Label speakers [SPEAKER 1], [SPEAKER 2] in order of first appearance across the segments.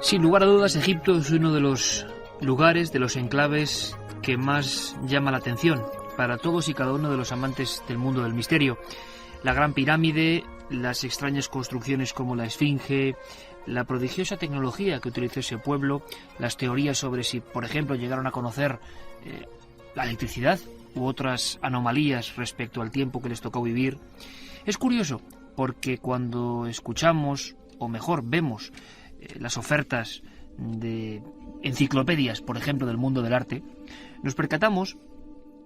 [SPEAKER 1] Sin lugar a dudas, Egipto es uno de los lugares, de los enclaves que más llama la atención para todos y cada uno de los amantes del mundo del misterio. La Gran Pirámide, las extrañas construcciones como la Esfinge, la prodigiosa tecnología que utilizó ese pueblo, las teorías sobre si, por ejemplo, llegaron a conocer la electricidad u otras anomalías respecto al tiempo que les tocó vivir. Es curioso porque cuando escuchamos, o mejor vemos, las ofertas de enciclopedias, por ejemplo, del mundo del arte, nos percatamos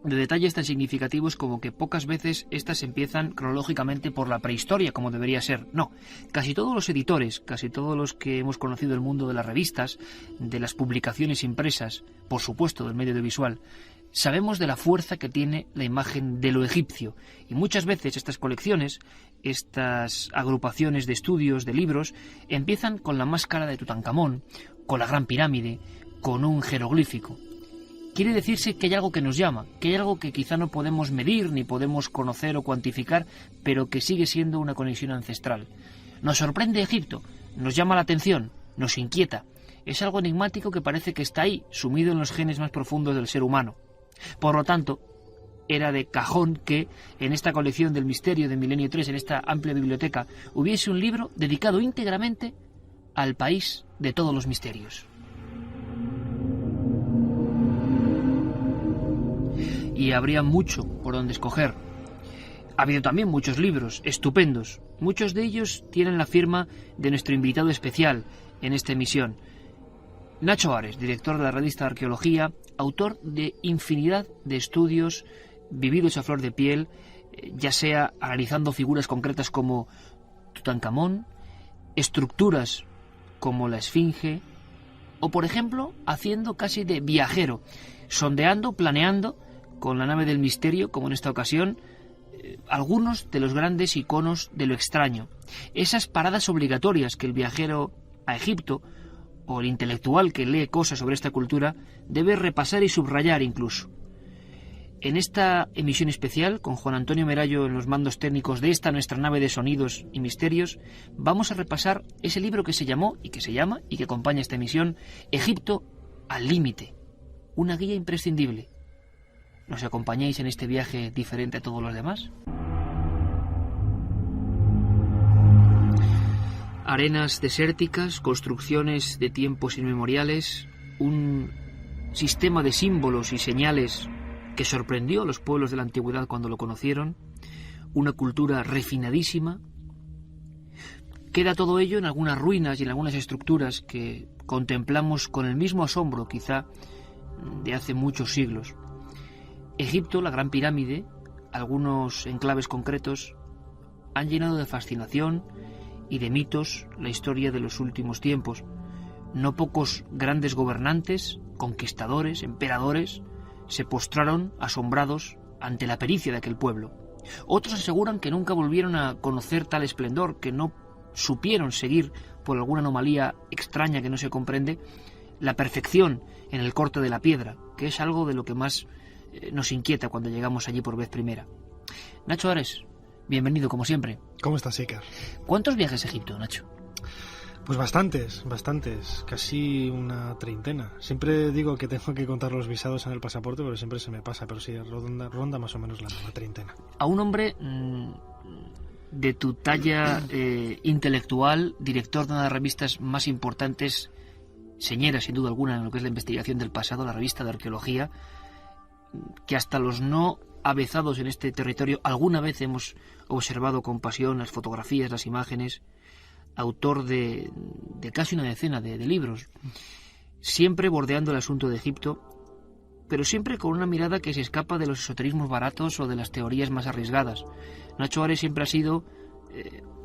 [SPEAKER 1] de detalles tan significativos como que pocas veces estas empiezan cronológicamente por la prehistoria, como debería ser. No, casi todos los editores, casi todos los que hemos conocido el mundo de las revistas, de las publicaciones impresas, por supuesto del medio audiovisual, sabemos de la fuerza que tiene la imagen de lo egipcio, y muchas veces estas colecciones, estas agrupaciones de estudios, de libros, empiezan con la máscara de Tutankamón, con la Gran Pirámide, con un jeroglífico. Quiere decirse que hay algo que nos llama, que hay algo que quizá no podemos medir, ni podemos conocer o cuantificar, pero que sigue siendo una conexión ancestral. Nos sorprende Egipto, nos llama la atención, nos inquieta. Es algo enigmático que parece que está ahí, sumido en los genes más profundos del ser humano. Por lo tanto, era de cajón que en esta colección del misterio de Milenio 3, en esta amplia biblioteca, hubiese un libro dedicado íntegramente al país de todos los misterios. Y habría mucho por donde escoger. Ha habido también muchos libros estupendos. Muchos de ellos tienen la firma de nuestro invitado especial en esta emisión. Nacho Ares, director de la revista Arqueología, autor de infinidad de estudios vividos a flor de piel, ya sea analizando figuras concretas como Tutankamón, estructuras como la Esfinge, o por ejemplo, haciendo casi de viajero, sondeando, planeando, con la nave del misterio, como en esta ocasión, algunos de los grandes iconos de lo extraño. Esas paradas obligatorias que el viajero a Egipto, o el intelectual que lee cosas sobre esta cultura, debe repasar y subrayar incluso. En esta emisión especial, con Juan Antonio Merallo en los mandos técnicos de esta nuestra nave de sonidos y misterios, vamos a repasar ese libro que se llamó, y que se llama, y que acompaña esta emisión, Egipto al límite. Una guía imprescindible. ¿Nos acompañáis en este viaje diferente a todos los demás? Arenas desérticas, construcciones de tiempos inmemoriales, un sistema de símbolos y señales que sorprendió a los pueblos de la antigüedad cuando lo conocieron, una cultura refinadísima. Queda todo ello en algunas ruinas y en algunas estructuras que contemplamos con el mismo asombro, quizá, de hace muchos siglos. Egipto, la Gran Pirámide, algunos enclaves concretos, han llenado de fascinación y de mitos la historia de los últimos tiempos. No pocos grandes gobernantes, conquistadores, emperadores, se postraron asombrados ante la pericia de aquel pueblo. Otros aseguran que nunca volvieron a conocer tal esplendor, que no supieron seguir, por alguna anomalía extraña que no se comprende, la perfección en el corte de la piedra, que es algo de lo que más nos inquieta cuando llegamos allí por vez primera. Nacho Ares, bienvenido como siempre.
[SPEAKER 2] ¿Cómo estás, Iker?
[SPEAKER 1] ¿Cuántos viajes a Egipto, Nacho?
[SPEAKER 2] Pues bastantes, casi una treintena. Siempre digo que tengo que contar los visados en el pasaporte, pero siempre se me pasa, pero sí, ronda más o menos la treintena.
[SPEAKER 1] A un hombre de tu talla intelectual, director de una de las revistas más importantes, señera sin duda alguna en lo que es la investigación del pasado, la revista de Arqueología, que hasta los no avezados en este territorio alguna vez hemos observado con pasión las fotografías, las imágenes, autor de casi una decena de libros, siempre bordeando el asunto de Egipto, pero siempre con una mirada que se escapa de los esoterismos baratos o de las teorías más arriesgadas. Nacho Ares siempre ha sido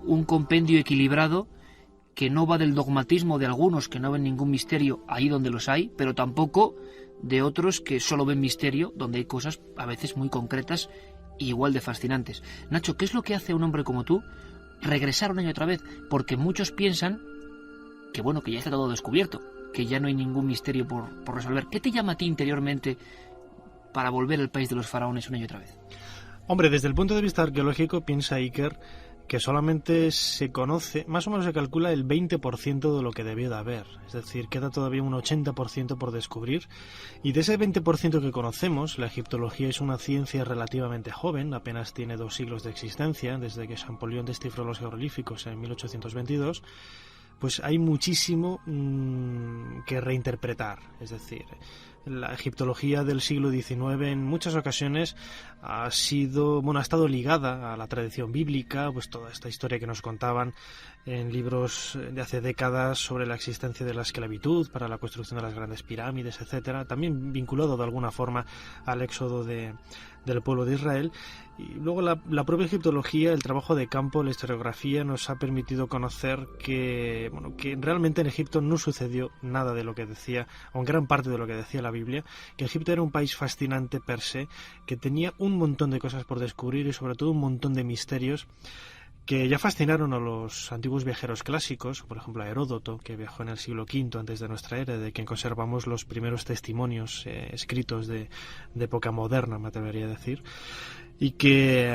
[SPEAKER 1] un compendio equilibrado que no va del dogmatismo de algunos que no ven ningún misterio ahí donde los hay, pero tampoco de otros que solo ven misterio donde hay cosas a veces muy concretas e igual de fascinantes. Nacho, ¿qué es lo que hace a un hombre como tú regresar un año otra vez? Porque muchos piensan que bueno, que ya está todo descubierto, que ya no hay ningún misterio por resolver. ¿Qué te llama a ti interiormente para volver al país de los faraones un año otra vez?
[SPEAKER 2] Hombre, desde el punto de vista arqueológico, piensa Iker que solamente se conoce, más o menos se calcula el 20% de lo que debió de haber. Es decir, queda todavía un 80% por descubrir. Y de ese 20% que conocemos, la egiptología es una ciencia relativamente joven, apenas tiene 2 siglos de existencia, desde que Champollion descifró los jeroglíficos en 1822, pues hay muchísimo que reinterpretar. Es decir, la egiptología del siglo XIX en muchas ocasiones ha estado ligada a la tradición bíblica, pues toda esta historia que nos contaban en libros de hace décadas sobre la existencia de la esclavitud para la construcción de las grandes pirámides, etcétera, también vinculado de alguna forma al éxodo del pueblo de Israel. Y luego la propia egiptología, el trabajo de campo, la historiografía nos ha permitido conocer que realmente en Egipto no sucedió nada de lo que decía, o en gran parte de lo que decía la Biblia, que Egipto era un país fascinante per se, que tenía un montón de cosas por descubrir y sobre todo un montón de misterios que ya fascinaron a los antiguos viajeros clásicos, por ejemplo a Heródoto, que viajó en el siglo V antes de nuestra era, de quien conservamos los primeros testimonios escritos de época moderna, me atrevería a decir, y que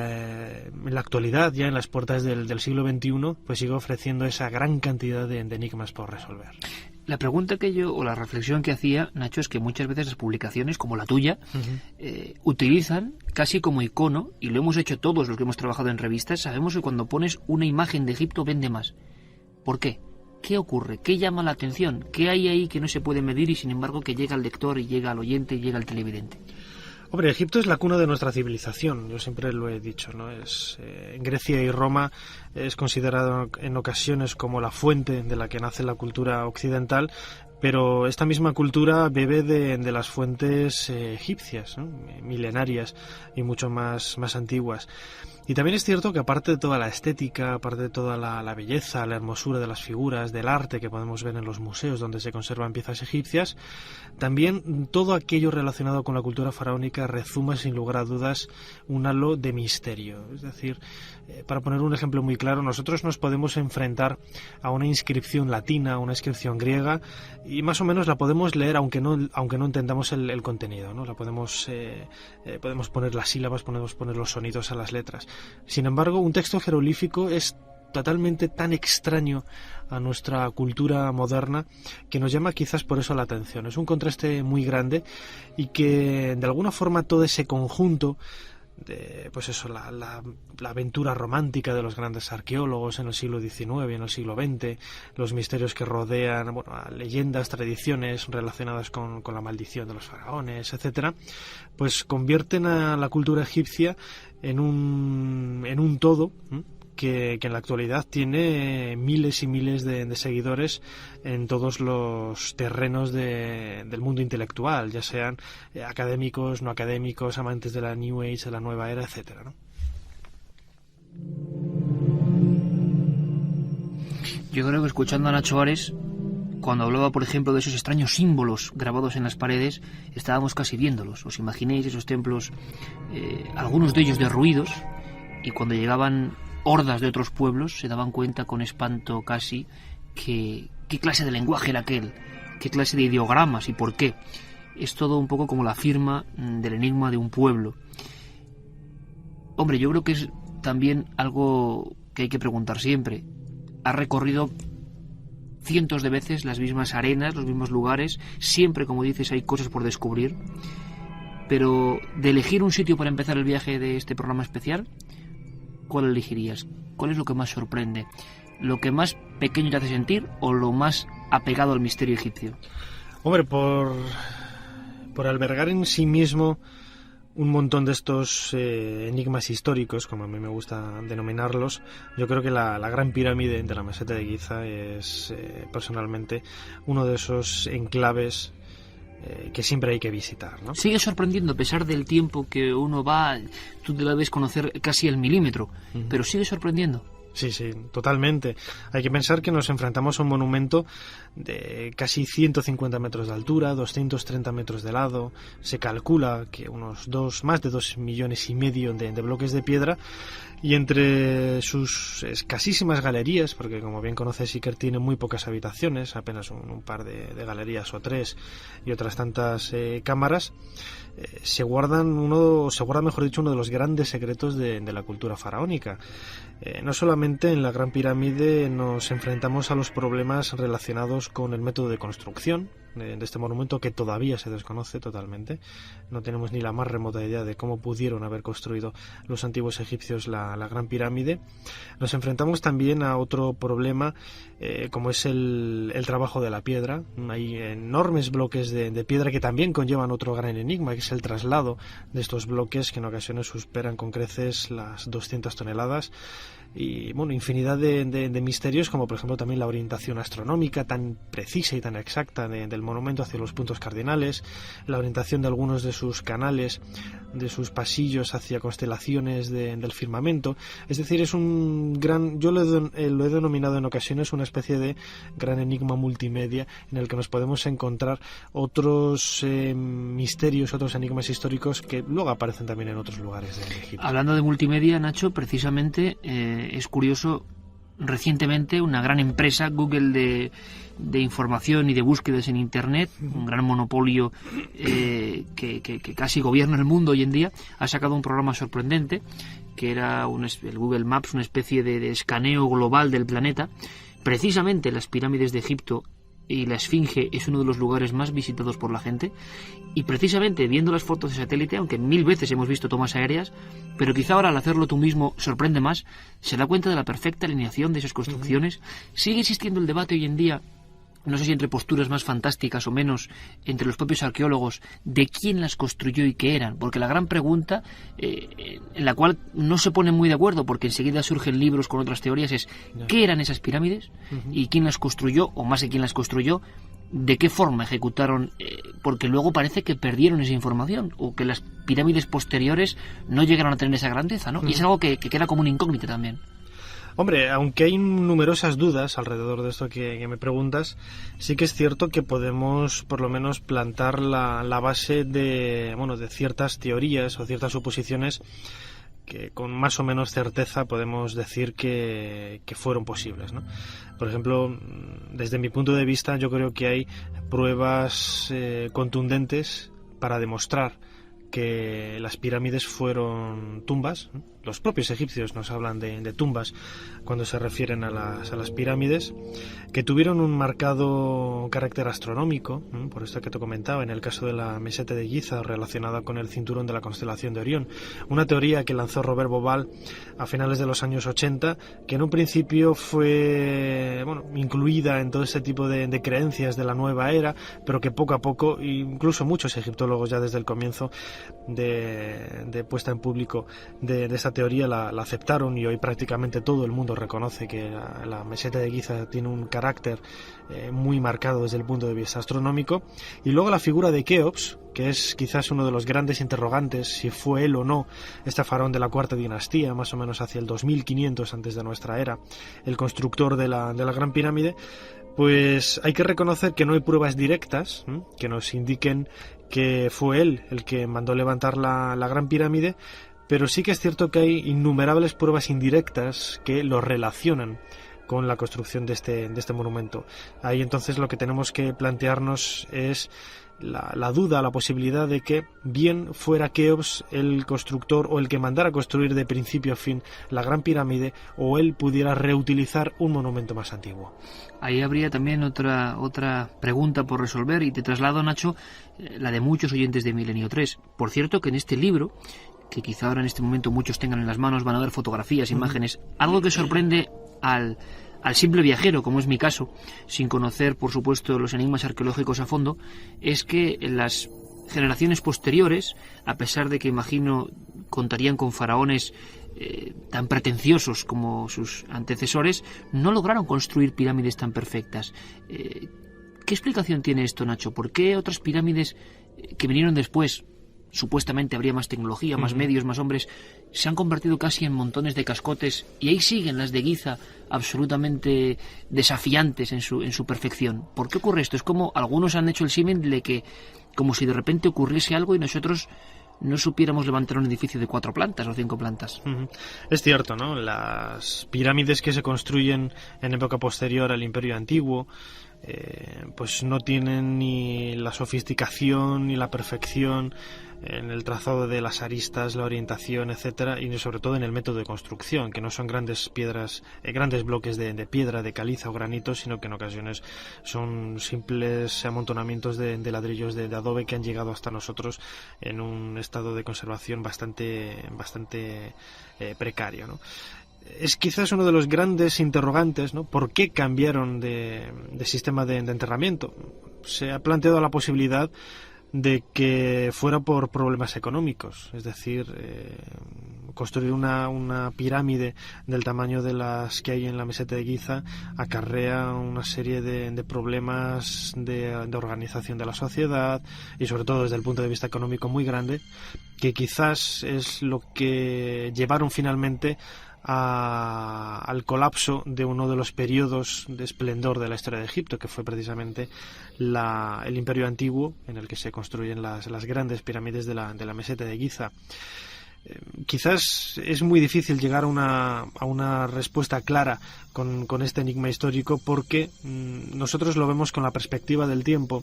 [SPEAKER 2] en la actualidad, ya en las puertas del siglo XXI, pues sigue ofreciendo esa gran cantidad de enigmas por resolver.
[SPEAKER 1] La pregunta o la reflexión que hacía, Nacho, es que muchas veces las publicaciones, como la tuya, utilizan casi como icono, y lo hemos hecho todos los que hemos trabajado en revistas, sabemos que cuando pones una imagen de Egipto vende más. ¿Por qué? ¿Qué ocurre? ¿Qué llama la atención? ¿Qué hay ahí que no se puede medir y sin embargo que llega al lector y llega al oyente y llega al televidente?
[SPEAKER 2] Hombre, Egipto es la cuna de nuestra civilización, yo siempre lo he dicho, ¿no? En Grecia y Roma es considerado en ocasiones como la fuente de la que nace la cultura occidental, pero esta misma cultura bebe de las fuentes egipcias, ¿no? Milenarias y mucho más antiguas. Y también es cierto que aparte de toda la estética, aparte de toda la belleza, la hermosura de las figuras, del arte que podemos ver en los museos donde se conservan piezas egipcias, también todo aquello relacionado con la cultura faraónica rezuma sin lugar a dudas un halo de misterio. Es decir, para poner un ejemplo muy claro, nosotros nos podemos enfrentar a una inscripción latina, a una inscripción griega, y más o menos la podemos leer aunque no entendamos el contenido, ¿no? La podemos poner las sílabas, podemos poner los sonidos a las letras. Sin embargo, un texto jeroglífico es totalmente tan extraño a nuestra cultura moderna que nos llama quizás por eso la atención. Es un contraste muy grande y que de alguna forma todo ese conjunto de, pues eso, la aventura romántica de los grandes arqueólogos en el siglo XIX y en el siglo XX, los misterios que rodean, a leyendas, tradiciones relacionadas con la maldición de los faraones, etcétera, pues convierten a la cultura egipcia en un todo que en la actualidad tiene miles y miles de seguidores en todos los terrenos del mundo intelectual, ya sean académicos, no académicos, amantes de la New Age, de la nueva era, etcétera, ¿no?
[SPEAKER 1] Yo creo que escuchando a Nacho Ares, cuando hablaba, por ejemplo, de esos extraños símbolos grabados en las paredes, estábamos casi viéndolos. ¿Os imagináis esos templos, algunos de ellos derruidos, y cuando llegaban hordas de otros pueblos se daban cuenta con espanto casi qué clase de lenguaje era aquel, qué clase de ideogramas y por qué? Es todo un poco como la firma del enigma de un pueblo. Hombre, yo creo que es también algo que hay que preguntar siempre. ¿Has recorrido cientos de veces las mismas arenas, los mismos lugares? Siempre, como dices, hay cosas por descubrir. Pero de elegir un sitio para empezar el viaje de este programa especial, ¿cuál elegirías? ¿Cuál es lo que más sorprende? ¿Lo que más pequeño te hace sentir o lo más apegado al misterio egipcio?
[SPEAKER 2] Hombre, por albergar en sí mismo un montón de estos enigmas históricos, como a mí me gusta denominarlos, yo creo que la Gran Pirámide de la Meseta de Giza es personalmente uno de esos enclaves que siempre hay que visitar, ¿no?
[SPEAKER 1] Sigue sorprendiendo a pesar del tiempo que uno va, tú te la debes conocer casi al milímetro, pero sigue sorprendiendo.
[SPEAKER 2] Sí, totalmente. Hay que pensar que nos enfrentamos a un monumento de casi 150 metros de altura, 230 metros de lado. Se calcula que más de 2,5 millones de bloques de piedra, y entre sus escasísimas galerías, porque como bien conoces, Iker tiene muy pocas habitaciones, apenas un par de galerías o 3 y otras tantas cámaras, se guarda, mejor dicho, uno de los grandes secretos de la cultura faraónica. No solamente Precisamente en la Gran Pirámide nos enfrentamos a los problemas relacionados con el método de construcción de este monumento, que todavía se desconoce totalmente. No tenemos ni la más remota idea de cómo pudieron haber construido los antiguos egipcios la Gran Pirámide. Nos enfrentamos también a otro problema, como es el trabajo de la piedra. Hay enormes bloques de piedra que también conllevan otro gran enigma, que es el traslado de estos bloques, que en ocasiones superan con creces las 200 toneladas. Y bueno, infinidad de misterios, como por ejemplo también la orientación astronómica tan precisa y tan exacta del monumento hacia los puntos cardinales, la orientación de algunos de sus canales, de sus pasillos hacia constelaciones del firmamento. Es decir, es un gran, yo lo he denominado en ocasiones una especie de gran enigma multimedia, en el que nos podemos encontrar otros misterios, otros enigmas históricos que luego aparecen también en otros lugares de Egipto.
[SPEAKER 1] Hablando de multimedia, Nacho, precisamente es curioso, recientemente una gran empresa, Google, de información y de búsquedas en Internet, un gran monopolio que casi gobierna el mundo hoy en día, ha sacado un programa sorprendente, que era el Google Maps, una especie de escaneo global del planeta. Precisamente las pirámides de Egipto y la Esfinge es uno de los lugares más visitados por la gente, y precisamente viendo las fotos de satélite, aunque 1000 veces hemos visto tomas aéreas, pero quizá ahora al hacerlo tú mismo sorprende más, se da cuenta de la perfecta alineación de esas construcciones. Sigue existiendo el debate hoy en día, no sé si entre posturas más fantásticas o menos, entre los propios arqueólogos, de quién las construyó y qué eran, porque la gran pregunta, en la cual no se ponen muy de acuerdo, porque enseguida surgen libros con otras teorías, es ¿qué eran esas pirámides? ¿Y quién las construyó? O más de quién las construyó, ¿de qué forma ejecutaron? Porque luego parece que perdieron esa información, o que las pirámides posteriores no llegaron a tener esa grandeza, ¿no? Y es algo que queda como una incógnita también.
[SPEAKER 2] Hombre, aunque hay numerosas dudas alrededor de esto que me preguntas, sí que es cierto que podemos por lo menos plantar la base de ciertas teorías o ciertas suposiciones que con más o menos certeza podemos decir que fueron posibles, ¿no? Por ejemplo, desde mi punto de vista, yo creo que hay pruebas contundentes para demostrar que las pirámides fueron tumbas. Los propios egipcios nos hablan de tumbas cuando se refieren a las pirámides, que tuvieron un marcado carácter astronómico, por esto que te comentaba, en el caso de la meseta de Giza, relacionada con el cinturón de la constelación de Orión, una teoría que lanzó Robert Bauval a finales de los años 80, que en un principio fue incluida en todo ese tipo de creencias de la nueva era, pero que poco a poco, incluso muchos egiptólogos ya desde el comienzo de puesta en público de esta teoría la aceptaron, y hoy prácticamente todo el mundo reconoce que la meseta de Giza tiene un carácter muy marcado desde el punto de vista astronómico. Y luego la figura de Keops, que es quizás uno de los grandes interrogantes, si fue él o no este faraón de la cuarta dinastía, más o menos hacia el 2500 antes de nuestra era, el constructor de la Gran Pirámide. Pues hay que reconocer que no hay pruebas directas que nos indiquen que fue él el que mandó levantar la Gran Pirámide, pero sí que es cierto que hay innumerables pruebas indirectas que lo relacionan con la construcción de este monumento. Ahí entonces lo que tenemos que plantearnos es la duda, la posibilidad de que bien fuera Keops el constructor o el que mandara construir de principio a fin la Gran Pirámide, o él pudiera reutilizar un monumento más antiguo.
[SPEAKER 1] Ahí habría también otra pregunta por resolver, y te traslado, Nacho, la de muchos oyentes de Milenio 3. Por cierto, que en este libro, que quizá ahora en este momento muchos tengan en las manos, van a ver fotografías, imágenes, algo que sorprende al simple viajero, como es mi caso, sin conocer, por supuesto, los enigmas arqueológicos a fondo, es que las generaciones posteriores, a pesar de que imagino contarían con faraones tan pretenciosos como sus antecesores, no lograron construir pirámides tan perfectas. ¿Qué explicación tiene esto, Nacho? ¿Por qué otras pirámides que vinieron después, supuestamente habría más tecnología, más medios, más hombres, se han convertido casi en montones de cascotes, y ahí siguen las de Giza absolutamente desafiantes en su perfección? ¿Por qué ocurre esto? Es como algunos han hecho el símil de que, como si de repente ocurriese algo y nosotros no supiéramos levantar un edificio de 4 plantas o 5 plantas.
[SPEAKER 2] Es cierto, ¿no? Las pirámides que se construyen en época posterior al Imperio Antiguo, pues no tienen ni la sofisticación ni la perfección en el trazado de las aristas, la orientación, etcétera, y sobre todo en el método de construcción, que no son grandes piedras, grandes bloques de piedra, de caliza o granito, sino que en ocasiones son simples amontonamientos de ladrillos de adobe que han llegado hasta nosotros en un estado de conservación bastante precario, ¿no? Es quizás uno de los grandes interrogantes, ¿no? ¿Por qué cambiaron de sistema de enterramiento? Se ha planteado la posibilidad de que fuera por problemas económicos, es decir, construir una pirámide del tamaño de las que hay en la meseta de Giza acarrea una serie de problemas de organización de la sociedad y sobre todo desde el punto de vista económico muy grande, que quizás es lo que llevaron finalmente al colapso de uno de los periodos de esplendor de la historia de Egipto, que fue precisamente el Imperio Antiguo, en el que se construyen las grandes pirámides de la meseta de Giza. Quizás es muy difícil llegar a una respuesta clara con este enigma histórico, porque nosotros lo vemos con la perspectiva del tiempo.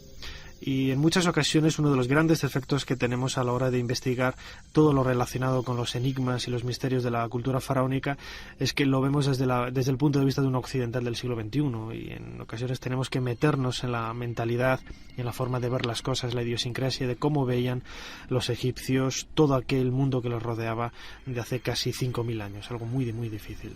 [SPEAKER 2] Y en muchas ocasiones uno de los grandes defectos que tenemos a la hora de investigar todo lo relacionado con los enigmas y los misterios de la cultura faraónica es que lo vemos desde el punto de vista de un occidental del siglo XXI, y en ocasiones tenemos que meternos en la mentalidad y en la forma de ver las cosas, la idiosincrasia de cómo veían los egipcios todo aquel mundo que los rodeaba de hace casi 5.000 años, algo muy, muy difícil.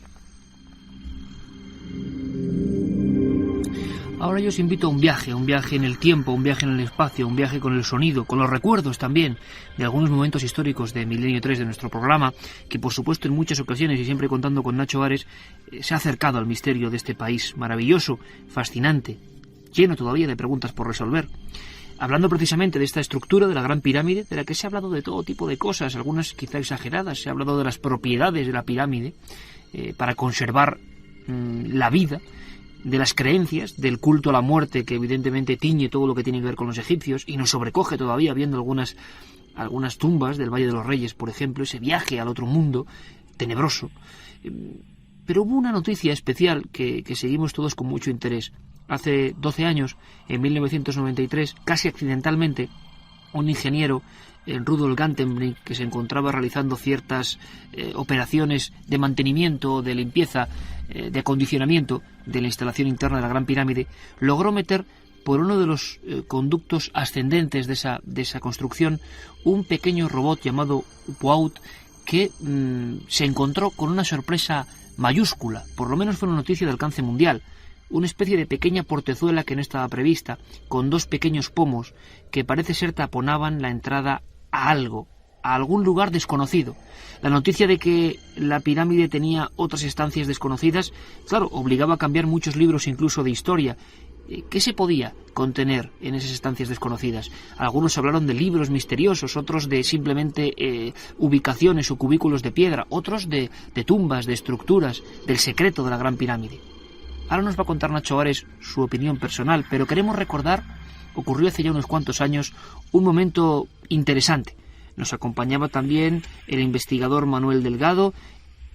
[SPEAKER 1] Ahora yo os invito a un viaje en el tiempo, un viaje en el espacio, un viaje con el sonido, con los recuerdos también de algunos momentos históricos de Milenio 3 de nuestro programa, que por supuesto en muchas ocasiones y siempre contando con Nacho Ares, se ha acercado al misterio de este país maravilloso, fascinante, lleno todavía de preguntas por resolver. Hablando precisamente de esta estructura de la Gran Pirámide, de la que se ha hablado de todo tipo de cosas, algunas quizá exageradas, se ha hablado de las propiedades de la pirámide para conservar la vida, de las creencias, del culto a la muerte que evidentemente tiñe todo lo que tiene que ver con los egipcios y nos sobrecoge todavía viendo algunas tumbas del Valle de los Reyes, por ejemplo, ese viaje al otro mundo tenebroso. Pero hubo una noticia especial que seguimos todos con mucho interés. Hace 12 años, en 1993, casi accidentalmente, un ingeniero, Rudolf Gantenbrink, que se encontraba realizando ciertas operaciones de mantenimiento, de limpieza, de acondicionamiento de la instalación interna de la Gran Pirámide, logró meter por uno de los conductos ascendentes de esa construcción un pequeño robot llamado Upuaut que se encontró con una sorpresa mayúscula, por lo menos fue una noticia de alcance mundial, una especie de pequeña portezuela que no estaba prevista, con dos pequeños pomos que parece ser taponaban la entrada a algo, a algún lugar desconocido. La noticia de que la pirámide tenía otras estancias desconocidas, claro, obligaba a cambiar muchos libros incluso de historia. ¿Qué se podía contener en esas estancias desconocidas? Algunos hablaron de libros misteriosos, otros de simplemente ubicaciones o cubículos de piedra, otros de tumbas, de estructuras, del secreto de la Gran Pirámide. Ahora nos va a contar Nacho Ares su opinión personal, pero queremos recordar, ocurrió hace ya unos cuantos años, un momento interesante. Nos acompañaba también el investigador Manuel Delgado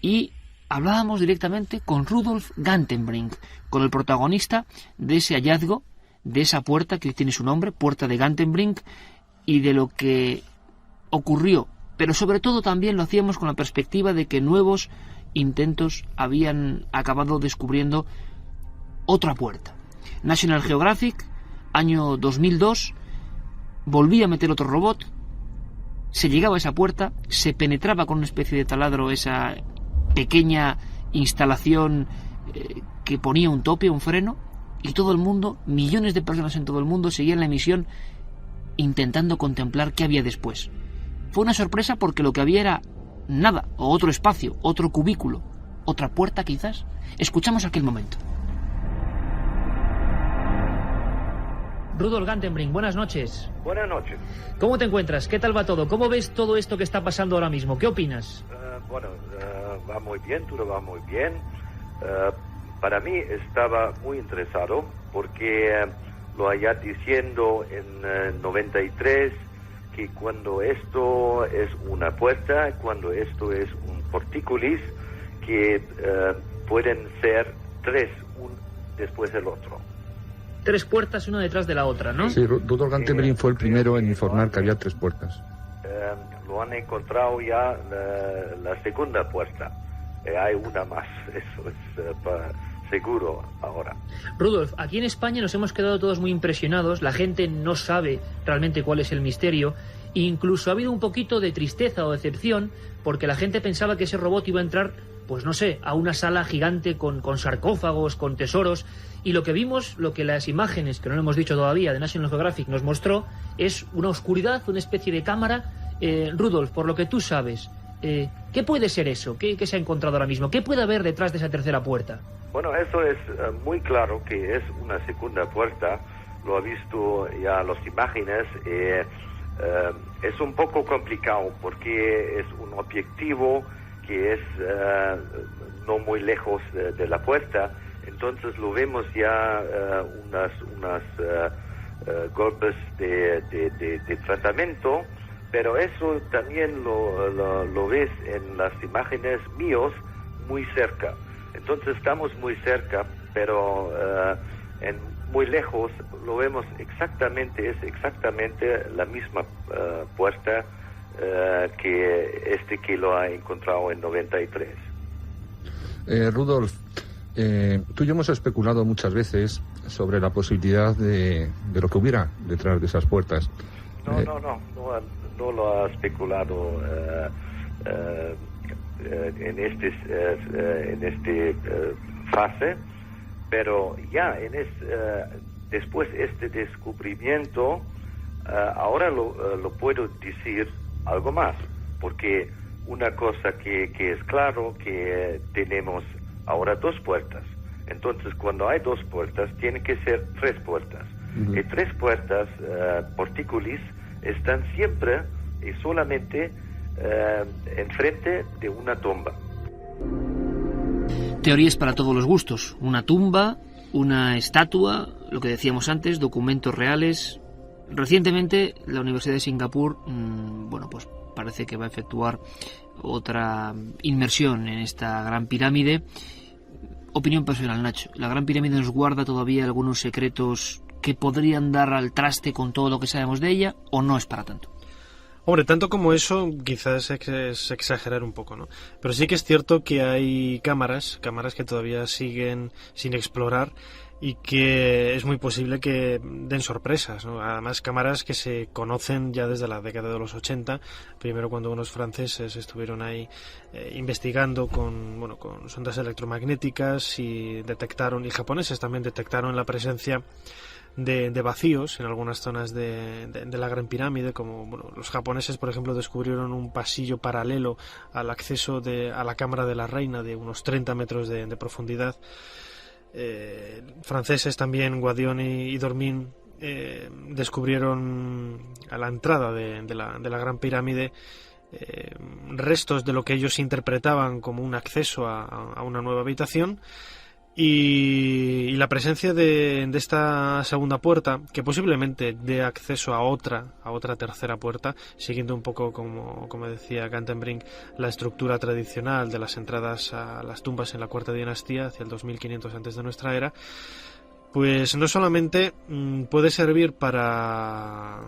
[SPEAKER 1] y hablábamos directamente con Rudolf Gantenbrink, con el protagonista de ese hallazgo, de esa puerta que hoy tiene su nombre, Puerta de Gantenbrink, y de lo que ocurrió. Pero sobre todo también lo hacíamos con la perspectiva de que nuevos intentos habían acabado descubriendo otra puerta. National Geographic, año 2002, volvía a meter otro robot, se llegaba a esa puerta, se penetraba con una especie de taladro esa pequeña instalación que ponía un tope, un freno, y todo el mundo, millones de personas en todo el mundo, seguían la emisión intentando contemplar qué había después. Fue una sorpresa porque lo que había era nada, o otro espacio, otro cubículo, otra puerta quizás. Escuchamos aquel momento. Rudolf Gantenbrink, buenas noches.
[SPEAKER 3] Buenas noches.
[SPEAKER 1] ¿Cómo te encuentras? ¿Qué tal va todo? ¿Cómo ves todo esto que está pasando ahora mismo? ¿Qué opinas?
[SPEAKER 3] Va muy bien, todo va muy bien. Para mí estaba muy interesado porque lo allá diciendo en 93 que cuando esto es una puerta, cuando esto es un portícolis, que pueden ser tres, un después del otro.
[SPEAKER 1] 3 puertas una detrás de la otra, ¿no?
[SPEAKER 4] Sí, Rudolf Gantenbrink fue el primero en informar que había 3 puertas.
[SPEAKER 3] Lo han encontrado ya la segunda puerta. Hay una más, eso es seguro ahora.
[SPEAKER 1] Rudolf, aquí en España nos hemos quedado todos muy impresionados, la gente no sabe realmente cuál es el misterio, incluso ha habido un poquito de tristeza o decepción, porque la gente pensaba que ese robot iba a entrar, pues no sé, a una sala gigante con sarcófagos, con tesoros, y lo que vimos, lo que las imágenes, que no lo hemos dicho todavía, de National Geographic nos mostró, es una oscuridad, una especie de cámara. Rudolf, por lo que tú sabes, ¿qué puede ser eso? ¿Qué se ha encontrado ahora mismo? ¿Qué puede haber detrás de esa tercera puerta?
[SPEAKER 3] Bueno, eso es muy claro que es una segunda puerta. Lo ha visto ya las imágenes. Es un poco complicado porque es un objetivo que es no muy lejos de la puerta. Entonces lo vemos ya unas golpes de tratamiento. Pero eso también lo ves en las imágenes míos muy cerca. Entonces estamos muy cerca, pero muy lejos lo vemos exactamente, es exactamente la misma puerta que lo ha encontrado en 93.
[SPEAKER 4] Rudolf, tú y yo hemos especulado muchas veces sobre la posibilidad de lo que hubiera detrás de esas puertas. No lo ha especulado
[SPEAKER 3] en este fase, pero ya después este descubrimiento, ahora lo puedo decir algo más, porque una cosa que es claro, que tenemos ahora 2 puertas. Entonces, cuando hay 2 puertas, tiene que ser 3 puertas.
[SPEAKER 4] Uh-huh.
[SPEAKER 3] Y 3 puertas, portícolis, están siempre y solamente enfrente de una tumba.
[SPEAKER 1] Teorías para todos los gustos. Una tumba, una estatua, lo que decíamos antes, documentos reales. Recientemente la Universidad de Singapur, pues parece que va a efectuar otra inmersión en esta Gran Pirámide. Opinión personal, Nacho. ¿La Gran Pirámide nos guarda todavía algunos secretos que podrían dar al traste con todo lo que sabemos de ella, o no es para tanto?
[SPEAKER 2] Hombre, tanto como eso quizás es exagerar un poco, ¿no? Pero sí que es cierto que hay cámaras que todavía siguen sin explorar y que es muy posible que den sorpresas, ¿no? Además, cámaras que se conocen ya desde la década de los 80, primero cuando unos franceses estuvieron ahí investigando con sondas electromagnéticas y japoneses también detectaron la presencia de vacíos en algunas zonas de la Gran Pirámide, como los japoneses, por ejemplo, descubrieron un pasillo paralelo al acceso a la cámara de la reina de unos 30 metros de profundidad. Franceses también, Guadioni y Dormin, descubrieron a la entrada de la Gran Pirámide restos de lo que ellos interpretaban como un acceso a una nueva habitación. Y la presencia de esta segunda puerta, que posiblemente dé acceso a otra tercera puerta, siguiendo un poco, como decía Gantenbrink, la estructura tradicional de las entradas a las tumbas en la Cuarta Dinastía, hacia el 2500 antes de nuestra era, pues no solamente puede servir para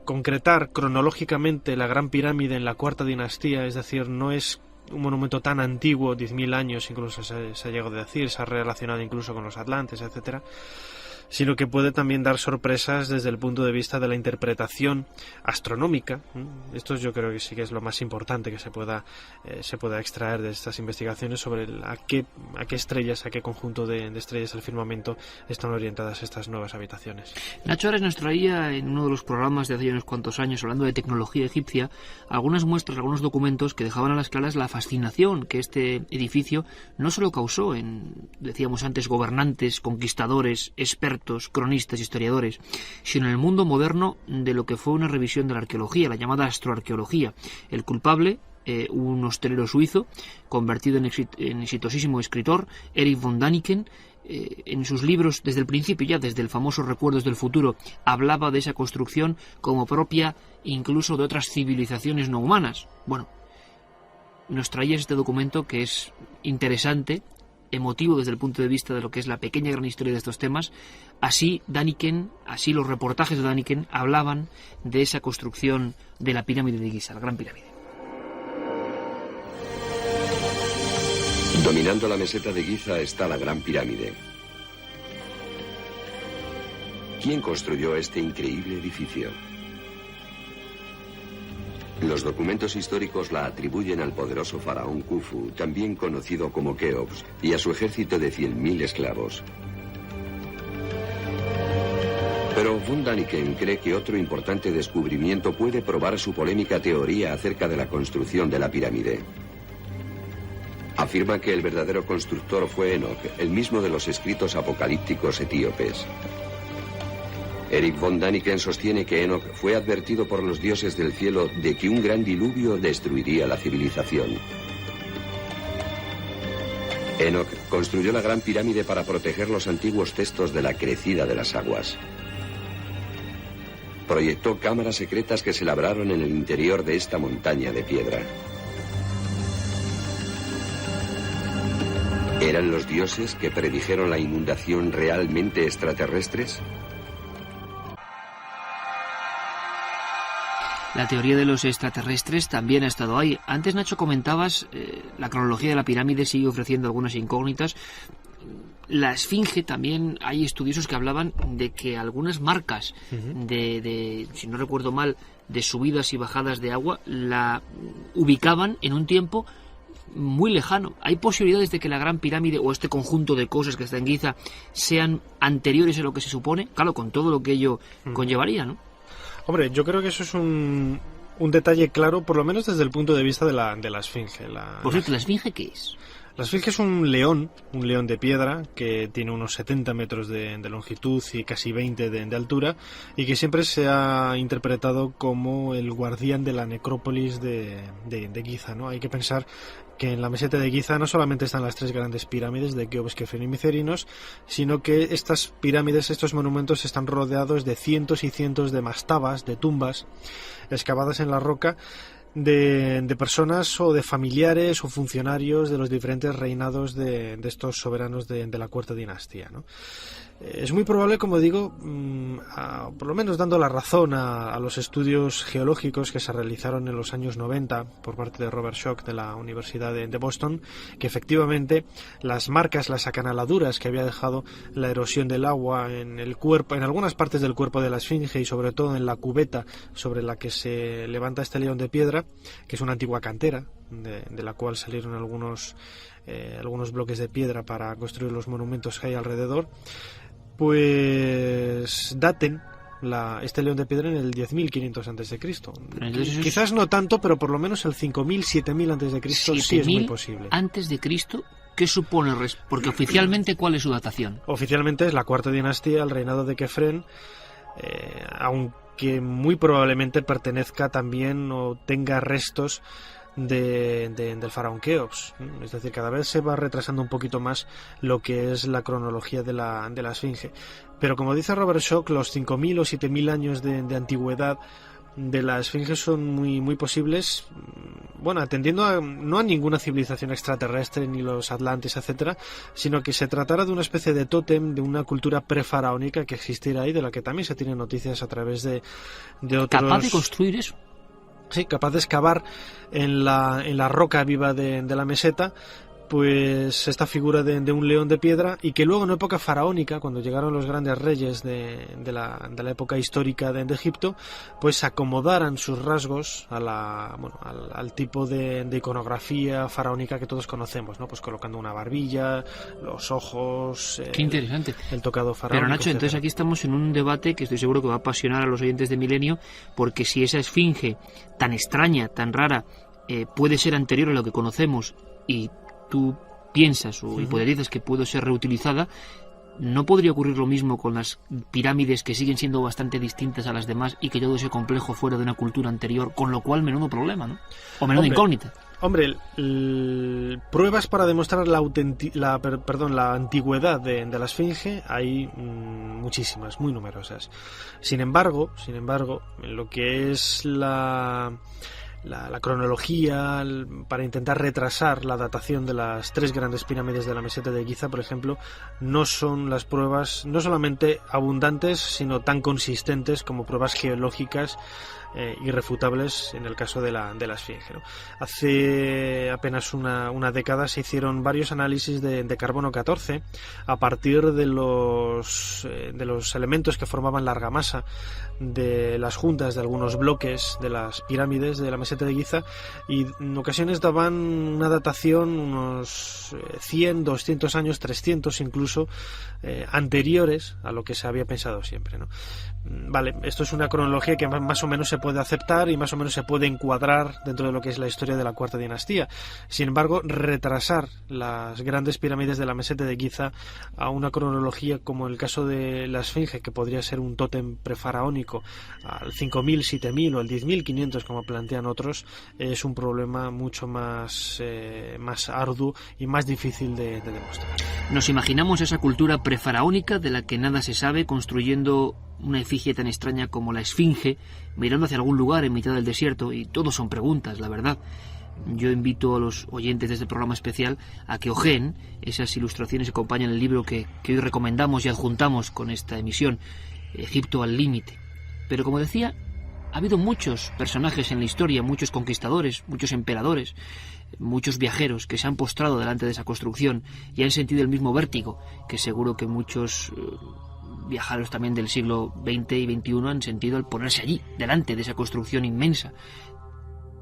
[SPEAKER 2] concretar cronológicamente la Gran Pirámide en la Cuarta Dinastía, es decir, no es un monumento tan antiguo, 10.000 años incluso se ha llegado a decir, se ha relacionado incluso con los atlantes, etcétera, sino que puede también dar sorpresas desde el punto de vista de la interpretación astronómica. Esto yo creo que sí que es lo más importante que se pueda extraer de estas investigaciones sobre a qué estrellas, a qué conjunto de estrellas del firmamento están orientadas estas nuevas habitaciones.
[SPEAKER 1] Nacho Ares nos traía en uno de los programas de hace unos cuantos años, hablando de tecnología egipcia, algunas muestras, algunos documentos que dejaban a las claras la fascinación que este edificio no solo causó en, decíamos antes, gobernantes, conquistadores, expertos, cronistas, historiadores, sino en el mundo moderno de lo que fue una revisión de la arqueología, la llamada astroarqueología. El culpable, un hostelero suizo, convertido en exitosísimo escritor, Erich von Däniken, en sus libros, desde el principio, ya desde el famoso Recuerdos del Futuro, hablaba de esa construcción como propia incluso de otras civilizaciones no humanas. Bueno, nos traías este documento que es interesante, emotivo desde el punto de vista de lo que es la pequeña gran historia de estos temas. Así Däniken, así los reportajes de Däniken hablaban de esa construcción de la pirámide de Giza, la Gran Pirámide.
[SPEAKER 5] Dominando la meseta de Giza está la Gran Pirámide. ¿Quién construyó este increíble edificio? Los documentos históricos la atribuyen al poderoso faraón Khufu, también conocido como Keops, y a su ejército de 100.000 esclavos. Pero von Däniken cree que otro importante descubrimiento puede probar su polémica teoría acerca de la construcción de la pirámide. Afirma que el verdadero constructor fue Enoch, el mismo de los escritos apocalípticos etíopes. Erik von Däniken sostiene que Enoch fue advertido por los dioses del cielo de que un gran diluvio destruiría la civilización. Enoch construyó la Gran Pirámide para proteger los antiguos textos de la crecida de las aguas. Proyectó cámaras secretas que se labraron en el interior de esta montaña de piedra. ¿Eran los dioses que predijeron la inundación realmente extraterrestres?
[SPEAKER 1] La teoría de los extraterrestres también ha estado ahí. Antes, Nacho, comentabas, la cronología de la pirámide sigue ofreciendo algunas incógnitas. La esfinge también, hay estudiosos que hablaban de que algunas marcas de, si no recuerdo mal, de subidas y bajadas de agua, la ubicaban en un tiempo muy lejano. ¿Hay posibilidades de que la Gran Pirámide o este conjunto de cosas que está en Giza sean anteriores a lo que se supone? Claro, con todo lo que ello conllevaría, ¿no?
[SPEAKER 2] Hombre, yo creo que eso es un detalle claro, por lo menos desde el punto de vista de la esfinge.
[SPEAKER 1] Por cierto, ¿la esfinge qué es?
[SPEAKER 2] La esfinge es un león de piedra que tiene unos 70 metros de longitud y casi 20 de altura, y que siempre se ha interpretado como el guardián de la necrópolis de Giza, ¿no? Hay que pensar que en la meseta de Giza no solamente están las 3 grandes pirámides de Keops, Kefren y Micerinos, sino que estas pirámides, estos monumentos, están rodeados de cientos y cientos de mastabas, de tumbas excavadas en la roca, de personas o de familiares o funcionarios de los diferentes reinados de estos soberanos de la cuarta dinastía, ¿no? Es muy probable, como digo, por lo menos dando la razón a los estudios geológicos que se realizaron en los años 90 por parte de Robert Schoch de la Universidad de Boston, que efectivamente las marcas, las acanaladuras que había dejado la erosión del agua en el cuerpo, en algunas partes del cuerpo de la esfinge y sobre todo en la cubeta sobre la que se levanta este león de piedra, que es una antigua cantera de la cual salieron algunos bloques de piedra para construir los monumentos que hay alrededor, pues daten este león de piedra en el 10.500 a.C. Quizás no tanto, pero por lo menos el 5.000, 7.000 a.C. sí es muy posible.
[SPEAKER 1] ¿Antes de Cristo? ¿Qué supone? Porque oficialmente, ¿cuál es su datación?
[SPEAKER 2] Oficialmente es la cuarta dinastía, el reinado de Kefren, aunque muy probablemente pertenezca también o tenga restos del faraón Keops. Es decir, cada vez se va retrasando un poquito más lo que es la cronología de la esfinge. Pero como dice Robert Schoch, los 5.000 o 7.000 años de antigüedad de la esfinge son muy, muy posibles, bueno, atendiendo no a ninguna civilización extraterrestre, ni los atlantes, etcétera, sino que se tratara de una especie de tótem de una cultura prefaraónica que existiera ahí, de la que también se tienen noticias a través de otros...
[SPEAKER 1] ¿Capaz de construir eso?
[SPEAKER 2] Sí, capaz de excavar en la roca viva de la meseta, pues esta figura de un león de piedra, y que luego en época faraónica, cuando llegaron los grandes reyes de la época histórica de Egipto, pues acomodaran sus rasgos al tipo de iconografía faraónica que todos conocemos, ¿no? Pues colocando una barbilla, los ojos,
[SPEAKER 1] qué interesante,
[SPEAKER 2] el tocado faraónico.
[SPEAKER 1] Pero Nacho, entonces aquí estamos en un debate que estoy seguro que va a apasionar a los oyentes de Milenio, porque si esa esfinge tan extraña, tan rara, puede ser anterior a lo que conocemos, y tú piensas o hipotetizas que puede ser reutilizada, ¿no podría ocurrir lo mismo con las pirámides, que siguen siendo bastante distintas a las demás y que todo ese complejo fuera de una cultura anterior, con lo cual menudo problema, ¿no? O menudo incógnita.
[SPEAKER 2] Hombre, pruebas para demostrar la antigüedad de la esfinge hay muchísimas, muy numerosas. Sin embargo, en lo que es la la cronología para intentar retrasar la datación de las 3 grandes pirámides de la meseta de Giza, por ejemplo, no son las pruebas no solamente abundantes, sino tan consistentes como pruebas geológicas irrefutables en el caso de la Esfinge, ¿no? Hace apenas una década se hicieron varios análisis de carbono 14 a partir de los elementos que formaban la argamasa de las juntas de algunos bloques de las pirámides de la meseta de Giza, y en ocasiones daban una datación unos 100, 200 años, 300 incluso, anteriores a lo que se había pensado siempre, ¿no? Vale, esto es una cronología que más o menos se puede aceptar y más o menos se puede encuadrar dentro de lo que es la historia de la Cuarta Dinastía. Sin embargo, retrasar las grandes pirámides de la meseta de Giza a una cronología como el caso de la Esfinge, que podría ser un tótem prefaraónico al 5000, 7000 o al 10500 como plantean otros, es un problema mucho más arduo y más difícil de demostrar.
[SPEAKER 1] Nos imaginamos esa cultura prefaraónica de la que nada se sabe, construyendo una efigie tan extraña como la Esfinge, mirando hacia algún lugar en mitad del desierto, y todo son preguntas, la verdad. Yo invito a los oyentes de este programa especial a que ojeen esas ilustraciones que acompañan el libro que hoy recomendamos y adjuntamos con esta emisión, Egipto al límite. Pero como decía, ha habido muchos personajes en la historia, muchos conquistadores, muchos emperadores, muchos viajeros que se han postrado delante de esa construcción y han sentido el mismo vértigo que seguro que muchos viajeros también del siglo XX y XXI han sentido al ponerse allí, delante de esa construcción inmensa.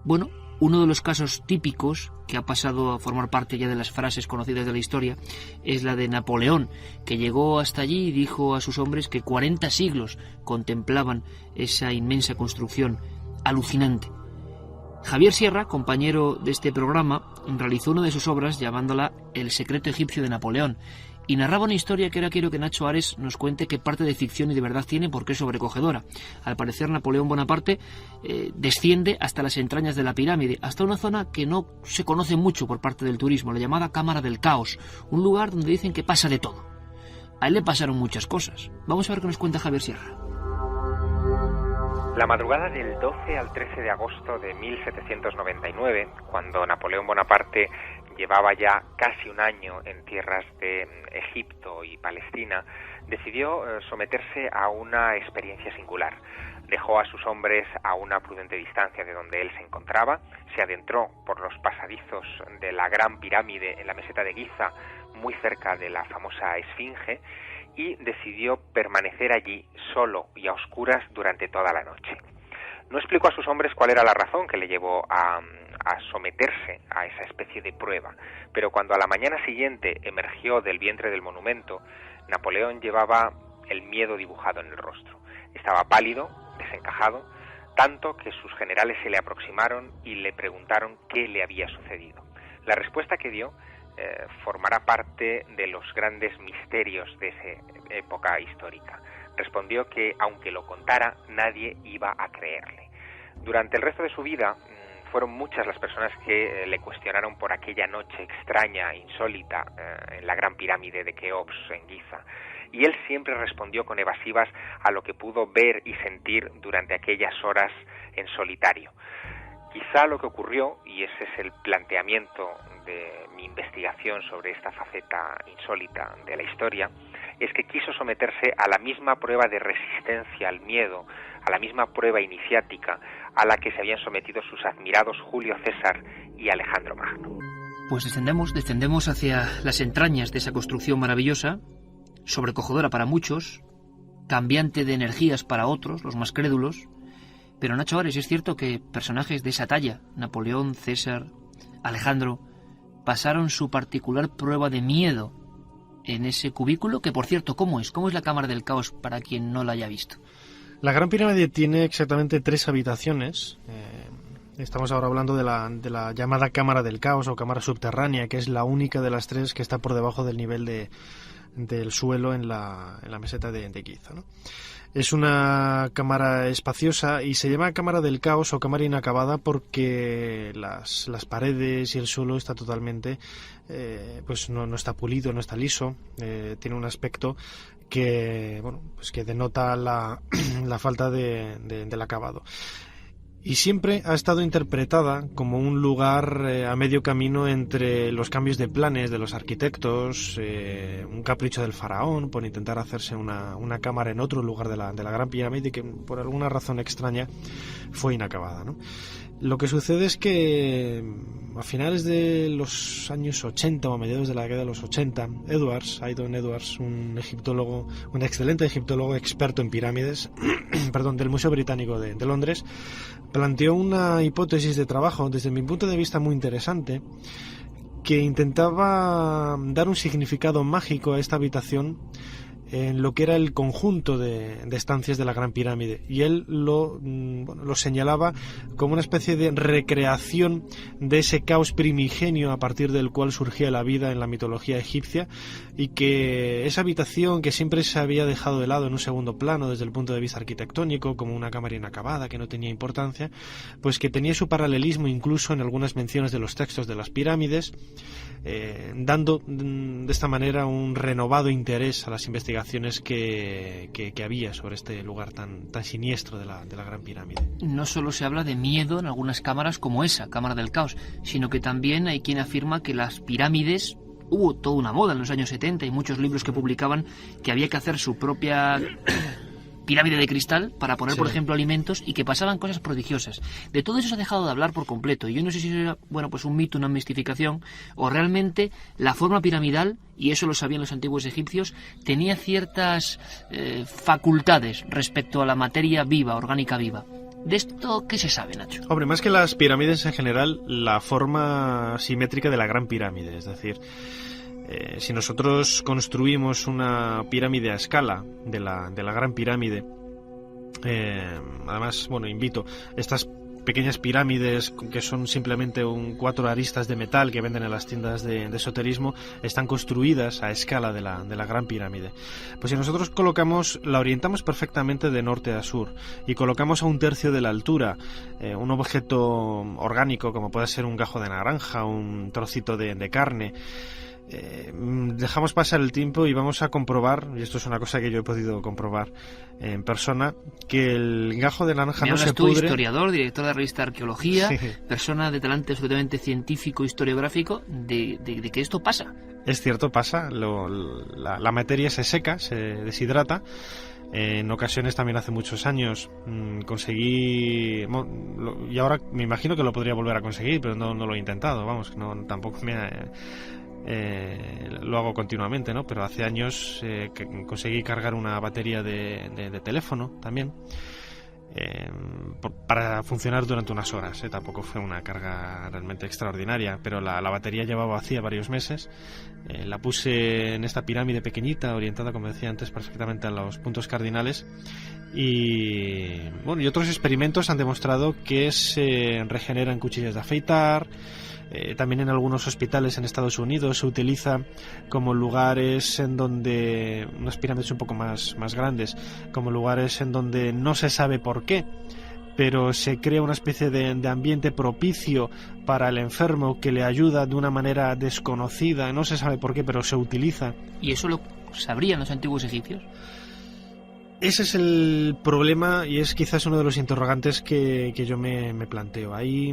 [SPEAKER 1] Bueno, uno de los casos típicos que ha pasado a formar parte ya de las frases conocidas de la historia es la de Napoleón, que llegó hasta allí y dijo a sus hombres que 40 siglos contemplaban esa inmensa construcción alucinante. Javier Sierra, compañero de este programa, realizó una de sus obras llamándola El secreto egipcio de Napoleón, y narraba una historia que ahora quiero que Nacho Ares nos cuente qué parte de ficción y de verdad tiene, porque es sobrecogedora. Al parecer, Napoleón Bonaparte desciende hasta las entrañas de la pirámide, hasta una zona que no se conoce mucho por parte del turismo, la llamada Cámara del Caos, un lugar donde dicen que pasa de todo. A él le pasaron muchas cosas. Vamos a ver qué nos cuenta Javier Sierra.
[SPEAKER 6] La madrugada del 12 al 13 de agosto de 1799, cuando Napoleón Bonaparte llevaba ya casi un año en tierras de Egipto y Palestina, decidió someterse a una experiencia singular. Dejó a sus hombres a una prudente distancia de donde él se encontraba, se adentró por los pasadizos de la Gran Pirámide en la meseta de Giza, muy cerca de la famosa Esfinge, y decidió permanecer allí solo y a oscuras durante toda la noche. No explicó a sus hombres cuál era la razón que le llevó a someterse a esa especie de prueba, pero cuando a la mañana siguiente emergió del vientre del monumento, Napoleón llevaba el miedo dibujado en el rostro. Estaba pálido, desencajado, tanto que sus generales se le aproximaron y le preguntaron qué le había sucedido. La respuesta que dio formará parte de los grandes misterios de esa época histórica. Respondió que, aunque lo contara, nadie iba a creerle. Durante el resto de su vida, fueron muchas las personas que le cuestionaron por aquella noche extraña, insólita, en la Gran Pirámide de Keops, en Giza. Y él siempre respondió con evasivas a lo que pudo ver y sentir durante aquellas horas en solitario. Quizá lo que ocurrió, y ese es el planteamiento de mi investigación sobre esta faceta insólita de la historia, es que quiso someterse a la misma prueba de resistencia al miedo, a la misma prueba iniciática a la que se habían sometido sus admirados Julio César y Alejandro Magno.
[SPEAKER 1] Pues descendemos hacia las entrañas de esa construcción maravillosa, sobrecogedora para muchos, cambiante de energías para otros, los más crédulos. Pero Nacho Ares, es cierto que personajes de esa talla, Napoleón, César, Alejandro, pasaron su particular prueba de miedo en ese cubículo, que por cierto, ¿cómo es? ¿Cómo es la Cámara del Caos para quien no la haya visto?
[SPEAKER 2] La Gran Pirámide tiene exactamente 3 habitaciones. Estamos ahora hablando de la llamada Cámara del Caos o Cámara Subterránea, que es la única de las 3 que está por debajo del nivel del suelo en la meseta de Giza, ¿no? Es una cámara espaciosa y se llama Cámara del Caos o Cámara Inacabada porque las paredes y el suelo está totalmente, pues no está pulido, no está liso, tiene un aspecto que, bueno, pues que denota la falta del acabado. Y siempre ha estado interpretada como un lugar a medio camino entre los cambios de planes de los arquitectos, un capricho del faraón por intentar hacerse una cámara en otro lugar de la Gran Pirámide que por alguna razón extraña fue inacabada, ¿no? Lo que sucede es que a finales de los años 80 o a mediados de la década de los 80, Aidan Edwards, un excelente egiptólogo experto en pirámides, del Museo Británico de Londres, planteó una hipótesis de trabajo, desde mi punto de vista muy interesante, que intentaba dar un significado mágico a esta habitación en lo que era el conjunto de estancias de la Gran Pirámide, y él lo señalaba como una especie de recreación de ese caos primigenio a partir del cual surgía la vida en la mitología egipcia, y que esa habitación que siempre se había dejado de lado en un segundo plano desde el punto de vista arquitectónico como una cámara inacabada que no tenía importancia, pues que tenía su paralelismo incluso en algunas menciones de los textos de las pirámides, dando de esta manera un renovado interés a las investigaciones que había sobre este lugar tan siniestro de la Gran Pirámide.
[SPEAKER 1] No solo se habla de miedo en algunas cámaras como esa, Cámara del Caos, sino que también hay quien afirma que las pirámides, hubo toda una moda en los años 70 y muchos libros que publicaban que había que hacer su propia pirámide de cristal para poner, por ejemplo, alimentos, y que pasaban cosas prodigiosas. De todo eso se ha dejado de hablar por completo, y yo no sé si era, un mito, una mistificación, o realmente la forma piramidal, y eso lo sabían los antiguos egipcios, tenía ciertas facultades respecto a la materia viva, orgánica viva. ¿De esto qué se sabe, Nacho?
[SPEAKER 2] Hombre, más que las pirámides en general, la forma simétrica de la Gran Pirámide, es decir, si nosotros construimos una pirámide a escala de la Gran Pirámide, además, invito, estas pequeñas pirámides que son simplemente 4 aristas de metal que venden en las tiendas de esoterismo, están construidas a escala de la Gran Pirámide. Pues si nosotros la orientamos perfectamente de norte a sur y colocamos a 1/3 de la altura un objeto orgánico como puede ser un gajo de naranja, un trocito de carne, dejamos pasar el tiempo y vamos a comprobar, y esto es una cosa que yo he podido comprobar en persona, que el gajo de naranja no se pudre.
[SPEAKER 1] Historiador, director de la revista Arqueología, persona de talante absolutamente científico, historiográfico, de que esto pasa.
[SPEAKER 2] Es cierto, pasa. La materia se seca, se deshidrata. En ocasiones, también hace muchos años, conseguí, y ahora me imagino que lo podría volver a conseguir, pero no lo he intentado, tampoco lo hago continuamente, ¿no? Pero hace años conseguí cargar una batería de teléfono también, para funcionar durante unas horas, tampoco fue una carga realmente extraordinaria, pero la batería llevaba vacía varios meses. La puse en esta pirámide pequeñita, orientada, como decía antes, perfectamente a los puntos cardinales, y otros experimentos han demostrado que se regeneran cuchillas de afeitar. También en algunos hospitales en Estados Unidos se utiliza como lugares en donde, unas pirámides un poco más grandes, como lugares en donde no se sabe por qué, pero se crea una especie de ambiente propicio para el enfermo que le ayuda de una manera desconocida, no se sabe por qué, pero se utiliza.
[SPEAKER 1] ¿Y eso lo sabrían los antiguos egipcios?
[SPEAKER 2] Ese es el problema, y es quizás uno de los interrogantes que yo me planteo. Hay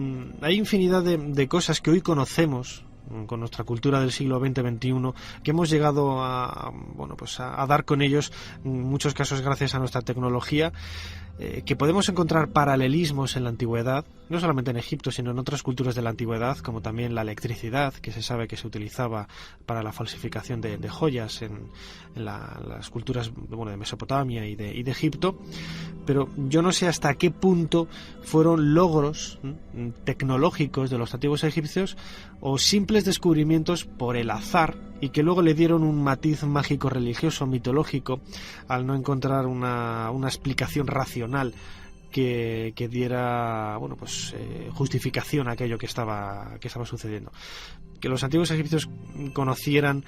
[SPEAKER 2] infinidad de cosas que hoy conocemos con nuestra cultura del siglo XX-XXI, que hemos llegado a dar con ellos, en muchos casos gracias a nuestra tecnología, que podemos encontrar paralelismos en la antigüedad, no solamente en Egipto, sino en otras culturas de la antigüedad, como también la electricidad, que se sabe que se utilizaba para la falsificación de joyas en las culturas de Mesopotamia y de Egipto. Pero yo no sé hasta qué punto fueron logros tecnológicos de los antiguos egipcios o simples descubrimientos por el azar, y que luego le dieron un matiz mágico, religioso, mitológico, al no encontrar una explicación racional que diera justificación a aquello que estaba sucediendo. Que los antiguos egipcios conocieran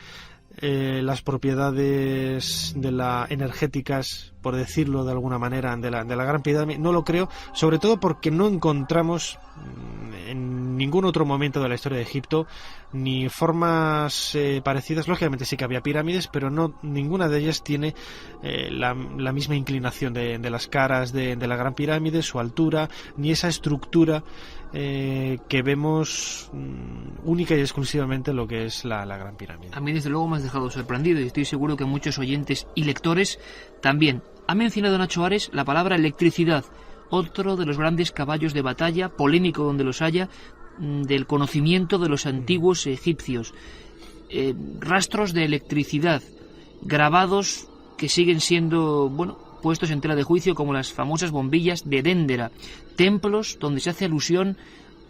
[SPEAKER 2] las propiedades energéticas, por decirlo de alguna manera, de la Gran Pirámide, no lo creo, sobre todo porque no encontramos en ningún otro momento de la historia de Egipto, ni formas parecidas. Lógicamente sí que había pirámides, pero no ninguna de ellas tiene la misma inclinación de las caras de la Gran Pirámide, su altura, ni esa estructura que vemos única y exclusivamente lo que es la Gran Pirámide.
[SPEAKER 1] A mí desde luego me has dejado sorprendido y estoy seguro que muchos oyentes y lectores también. Ha mencionado Nacho Ares la palabra electricidad, otro de los grandes caballos de batalla, polémico donde los haya, del conocimiento de los antiguos egipcios. Rastros de electricidad, grabados que siguen siendo, puestos en tela de juicio, como las famosas bombillas de Déndera, templos donde se hace alusión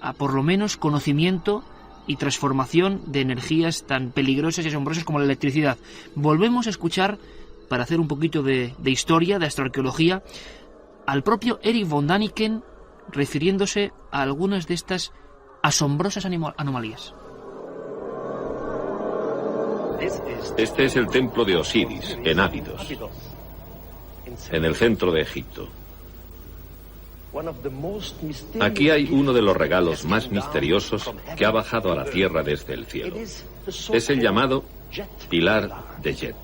[SPEAKER 1] a por lo menos conocimiento y transformación de energías tan peligrosas y asombrosas como la electricidad. Volvemos a escuchar, para hacer un poquito de historia, de astroarqueología, al propio Erich von Däniken refiriéndose a algunas de estas asombrosas anomalías.
[SPEAKER 7] Este es el templo de Osiris, en Abidos, en el centro de Egipto. Aquí hay uno de los regalos más misteriosos que ha bajado a la tierra desde el cielo. Es el llamado pilar de Jet.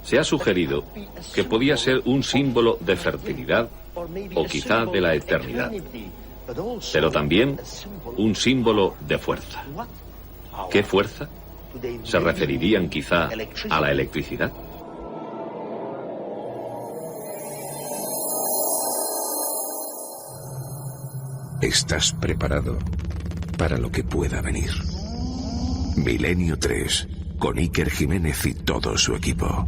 [SPEAKER 7] Se ha sugerido que podía ser un símbolo de fertilidad o quizá de la eternidad, pero también un símbolo de fuerza. ¿Qué fuerza? ¿Se referirían quizá a la electricidad?
[SPEAKER 8] ¿Estás preparado para lo que pueda venir? Milenio 3, con Iker Jiménez y todo su equipo.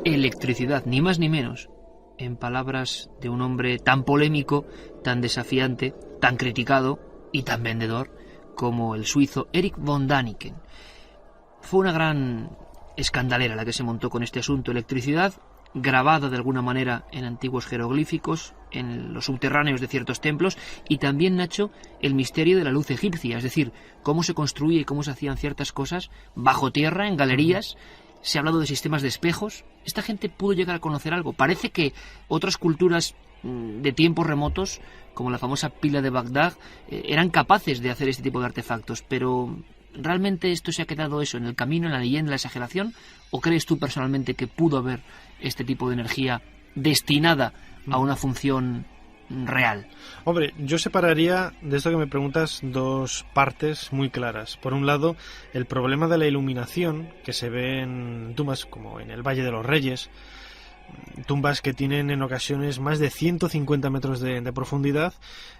[SPEAKER 1] Electricidad, ni más ni menos, en palabras de un hombre tan polémico, tan desafiante, tan criticado y tan vendedor como el suizo Erich von Däniken. Fue una gran escandalera la que se montó con este asunto. Electricidad grabada de alguna manera en antiguos jeroglíficos, en los subterráneos de ciertos templos, y también, Nacho, el misterio de la luz egipcia, es decir, cómo se construía y cómo se hacían ciertas cosas bajo tierra, en galerías. Se ha hablado de sistemas de espejos. Esta gente pudo llegar a conocer algo. Parece que otras culturas de tiempos remotos, como la famosa pila de Bagdad, eran capaces de hacer este tipo de artefactos, pero ¿realmente esto se ha quedado eso en el camino, en la leyenda, en la exageración? ¿O crees tú personalmente que pudo haber este tipo de energía destinada a una función real?
[SPEAKER 2] Hombre, yo separaría de esto que me preguntas dos partes muy claras. Por un lado, el problema de la iluminación que se ve en tumbas como en el Valle de los Reyes, tumbas que tienen en ocasiones más de 150 metros de profundidad,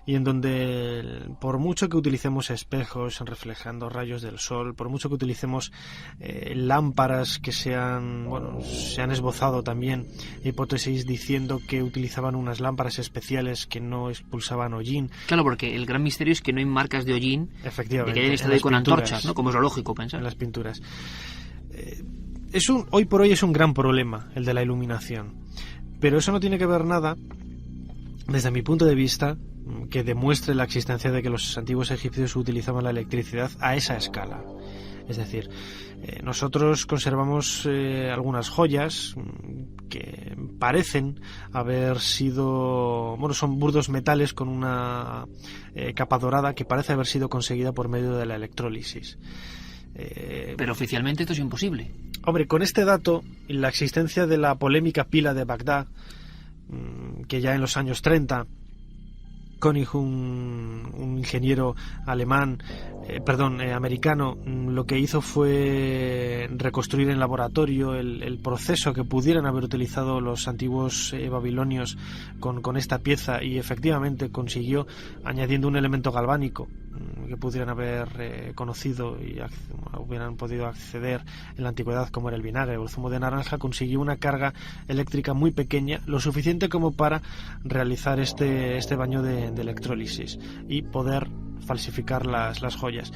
[SPEAKER 2] y en donde por mucho que utilicemos espejos reflejando rayos del sol, por mucho que utilicemos lámparas que se han esbozado también hipótesis diciendo que utilizaban unas lámparas especiales que no expulsaban hollín.
[SPEAKER 1] Claro, porque el gran misterio es que no hay marcas de hollín,
[SPEAKER 2] efectivamente,
[SPEAKER 1] de que hayan estado ahí con antorchas, ¿no? Como es lo lógico pensar.
[SPEAKER 2] En las pinturas. Hoy por hoy es un gran problema el de la iluminación, pero eso no tiene que ver nada, desde mi punto de vista, que demuestre la existencia de que los antiguos egipcios utilizaban la electricidad a esa escala. Es decir, nosotros conservamos algunas joyas que parecen haber sido, son burdos metales con una capa dorada que parece haber sido conseguida por medio de la electrólisis.
[SPEAKER 1] Pero oficialmente esto es imposible.
[SPEAKER 2] Hombre, con este dato, la existencia de la polémica pila de Bagdad, que ya en los años 30, König, un ingeniero americano, lo que hizo fue reconstruir en laboratorio el proceso que pudieran haber utilizado los antiguos babilonios con esta pieza, y efectivamente consiguió, añadiendo un elemento galvánico que pudieran haber conocido y hubieran podido acceder en la antigüedad, como era el vinagre o el zumo de naranja, consiguió una carga eléctrica muy pequeña, lo suficiente como para realizar este baño de electrólisis y poder falsificar las joyas.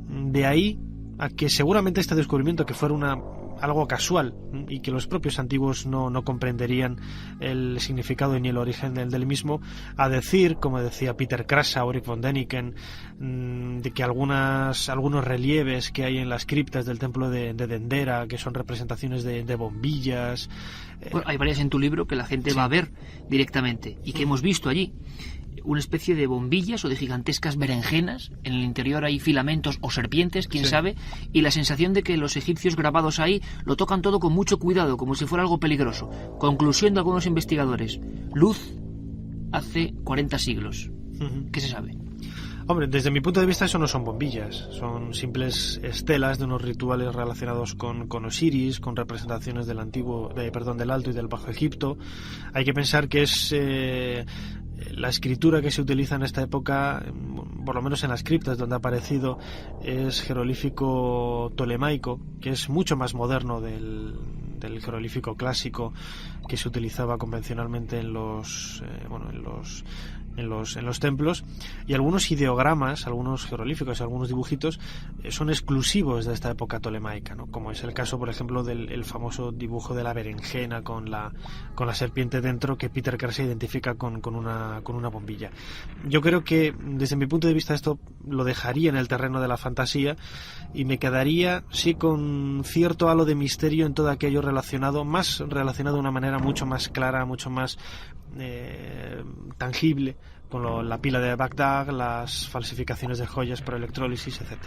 [SPEAKER 2] De ahí a que seguramente este descubrimiento, que fuera una algo casual y que los propios antiguos no comprenderían el significado ni el origen del mismo, a decir, como decía Peter Krasa o Erik von Däniken, de que algunos relieves que hay en las criptas del templo de Dendera, que son representaciones de bombillas.
[SPEAKER 1] Bueno, hay varias en tu libro que la gente va a ver directamente y que hemos visto allí. Una especie de bombillas o de gigantescas berenjenas, en el interior hay filamentos o serpientes, quién sabe, y la sensación de que los egipcios grabados ahí lo tocan todo con mucho cuidado, como si fuera algo peligroso. Conclusión de algunos investigadores: luz hace 40 siglos. ¿Qué se sabe?
[SPEAKER 2] Hombre, desde mi punto de vista eso no son bombillas, son simples estelas de unos rituales relacionados con Osiris, con representaciones del Alto y del Bajo Egipto. Hay que pensar que es la escritura que se utiliza en esta época, por lo menos en las criptas donde ha aparecido, es jeroglífico tolemaico, que es mucho más moderno del jeroglífico clásico que se utilizaba convencionalmente en los templos, y algunos ideogramas, algunos jeroglíficos, algunos dibujitos son exclusivos de esta época tolemaica, ¿no? Como es el caso, por ejemplo, del famoso dibujo de la berenjena con la serpiente dentro, que Peter Krasa identifica con una bombilla. Yo creo que desde mi punto de vista esto lo dejaría en el terreno de la fantasía y me quedaría sí con cierto halo de misterio en todo aquello relacionado de una manera mucho más clara, mucho más tangible, con la pila de Bagdad, las falsificaciones de joyas por electrólisis, etc.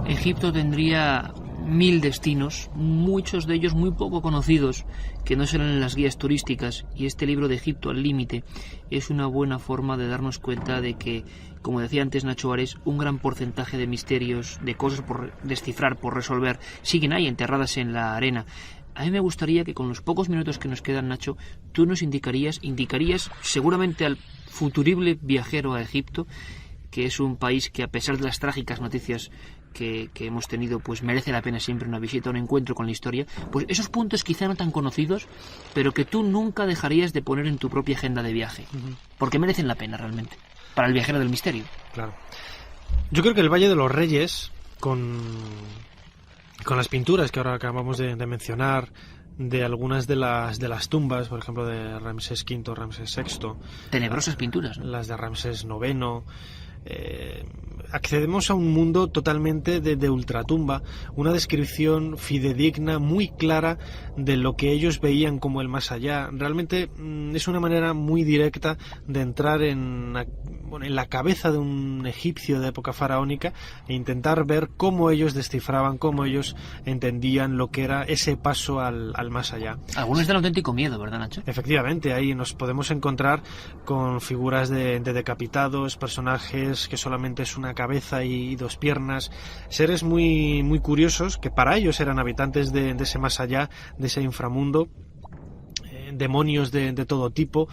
[SPEAKER 1] Egipto tendría 1000 destinos, muchos de ellos muy poco conocidos, que no salen en las guías turísticas, y este libro de Egipto al límite es una buena forma de darnos cuenta de que, como decía antes Nacho Ares, un gran porcentaje de misterios, de cosas por descifrar, por resolver, siguen ahí enterradas en la arena. A mí me gustaría que con los pocos minutos que nos quedan, Nacho, tú nos indicarías seguramente al futurible viajero a Egipto, que es un país que, a pesar de las trágicas noticias que hemos tenido, pues merece la pena siempre una visita, un encuentro con la historia, pues esos puntos quizá no tan conocidos, pero que tú nunca dejarías de poner en tu propia agenda de viaje, porque merecen la pena realmente, para el viajero del misterio.
[SPEAKER 2] Claro. Yo creo que el Valle de los Reyes, con las pinturas que ahora acabamos de mencionar, de algunas de las tumbas, por ejemplo de Ramsés V, Ramsés VI,
[SPEAKER 1] tenebrosas pinturas, ¿no?
[SPEAKER 2] Las de Ramsés IX, accedemos a un mundo totalmente de ultratumba, una descripción fidedigna, muy clara de lo que ellos veían como el más allá. Realmente es una manera muy directa de entrar en la cabeza de un egipcio de época faraónica e intentar ver cómo ellos descifraban, cómo ellos entendían lo que era ese paso al más allá.
[SPEAKER 1] Algunos dan auténtico miedo, ¿verdad, Nacho?
[SPEAKER 2] Efectivamente, ahí nos podemos encontrar con figuras de decapitados, personajes que solamente es una cabeza y dos piernas, seres muy, muy curiosos que para ellos eran habitantes de ese más allá, de ese inframundo, demonios de todo tipo.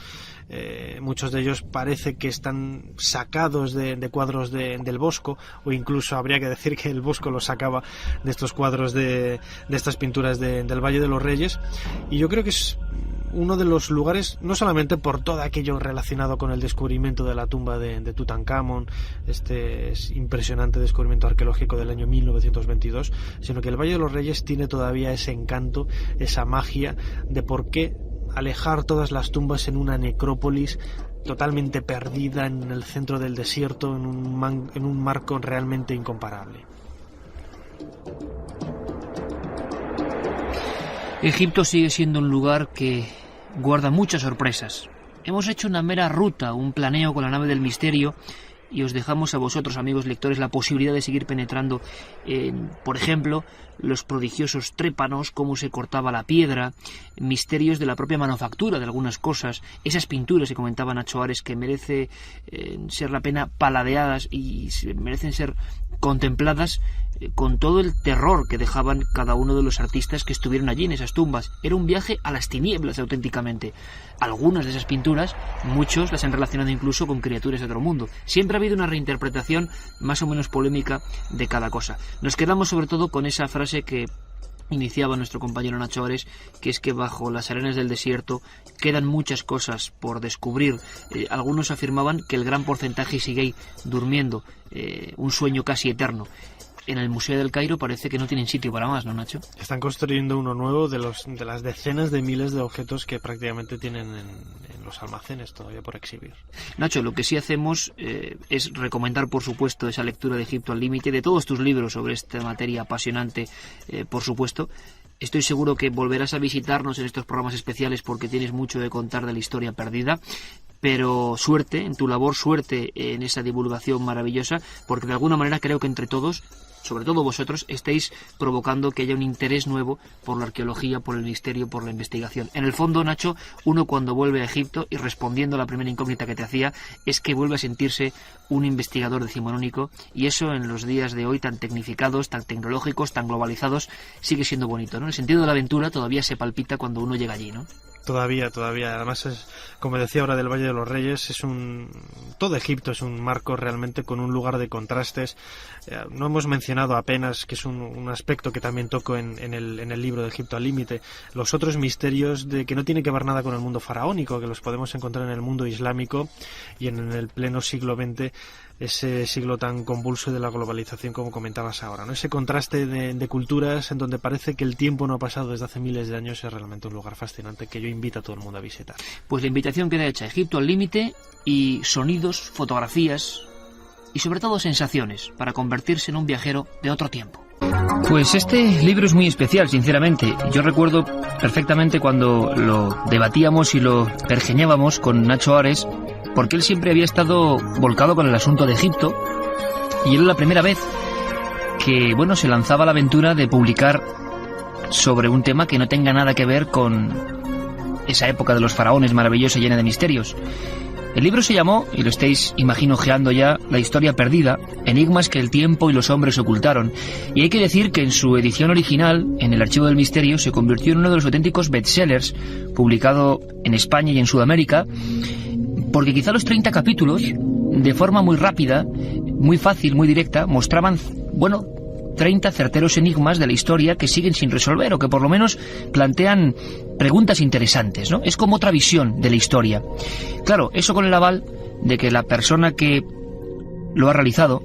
[SPEAKER 2] Muchos de ellos parece que están sacados de cuadros del Bosco, o incluso habría que decir que el Bosco los sacaba de estos cuadros de estas pinturas del Valle de los Reyes, y yo creo que es uno de los lugares, no solamente por todo aquello relacionado con el descubrimiento de la tumba de Tutankamón, este impresionante descubrimiento arqueológico del año 1922, sino que el Valle de los Reyes tiene todavía ese encanto, esa magia de por qué alejar todas las tumbas en una necrópolis totalmente perdida en el centro del desierto, en un marco realmente incomparable.
[SPEAKER 1] Egipto sigue siendo un lugar que guarda muchas sorpresas. Hemos hecho una mera ruta, un planeo con la nave del misterio, y os dejamos a vosotros, amigos lectores, la posibilidad de seguir penetrando en, por ejemplo, los prodigiosos trépanos, cómo se cortaba la piedra, misterios de la propia manufactura de algunas cosas, esas pinturas que comentaba Nacho Ares que merece ser la pena paladeadas y merecen ser contempladas con todo el terror que dejaban cada uno de los artistas que estuvieron allí en esas tumbas. Era un viaje a las tinieblas auténticamente. Algunas de esas pinturas, muchos las han relacionado incluso con criaturas de otro mundo. Siempre ha habido una reinterpretación más o menos polémica de cada cosa. Nos quedamos sobre todo con esa frase que iniciaba nuestro compañero Nacho Ares, que es que bajo las arenas del desierto quedan muchas cosas por descubrir. Algunos afirmaban que el gran porcentaje sigue ahí durmiendo, un sueño casi eterno. en el Museo del Cairo parece que no tienen sitio para más, ¿no, Nacho?
[SPEAKER 2] Están construyendo uno nuevo de las decenas de miles de objetos que prácticamente tienen en los almacenes todavía por exhibir.
[SPEAKER 1] Nacho, lo que sí hacemos es recomendar, por supuesto, esa lectura de Egipto al límite, de todos tus libros sobre esta materia apasionante, por supuesto. Estoy seguro que volverás a visitarnos en estos programas especiales porque tienes mucho de contar de la historia perdida. Pero suerte en tu labor, suerte en esa divulgación maravillosa, porque de alguna manera creo que entre todos, sobre todo vosotros, estáis provocando que haya un interés nuevo por la arqueología, por el misterio, por la investigación. En el fondo, Nacho, uno cuando vuelve a Egipto, y respondiendo a la primera incógnita que te hacía, es que vuelve a sentirse un investigador decimonónico, y eso en los días de hoy tan tecnificados, tan tecnológicos, tan globalizados, sigue siendo bonito, ¿no? El sentido de la aventura todavía se palpita cuando uno llega allí, ¿no?
[SPEAKER 2] Todavía. Además, como decía ahora del Valle de los Reyes, todo Egipto es un marco realmente con un lugar de contrastes. No hemos mencionado apenas, que es un aspecto que también toco en el libro de Egipto al límite, los otros misterios que no tienen que ver nada con el mundo faraónico, que los podemos encontrar en el mundo islámico y en el pleno siglo XX, ese siglo tan convulso de la globalización como comentabas ahora, ¿no? Ese contraste de culturas en donde parece que el tiempo no ha pasado desde hace miles de años es realmente un lugar fascinante que yo invito a todo el mundo a visitar.
[SPEAKER 1] Pues la invitación queda hecha, Egipto al límite, y sonidos, fotografías y sobre todo sensaciones para convertirse en un viajero de otro tiempo. Pues este libro es muy especial, sinceramente. Yo recuerdo perfectamente cuando lo debatíamos y lo pergeñábamos con Nacho Ares, porque él siempre había estado volcado con el asunto de Egipto, y era la primera vez que, se lanzaba a la aventura de publicar sobre un tema que no tenga nada que ver con esa época de los faraones maravillosa y llena de misterios. El libro se llamó, y lo estáis imagino ojeando ya, La historia perdida, enigmas que el tiempo y los hombres ocultaron. Y hay que decir que en su edición original, en el Archivo del Misterio, se convirtió en uno de los auténticos bestsellers, publicado en España y en Sudamérica, porque quizá los 30 capítulos, de forma muy rápida, muy fácil, muy directa, mostraban, 30 certeros enigmas de la historia que siguen sin resolver, o que por lo menos plantean preguntas interesantes, ¿no? Es como otra visión de la historia. Claro, eso con el aval de que la persona que lo ha realizado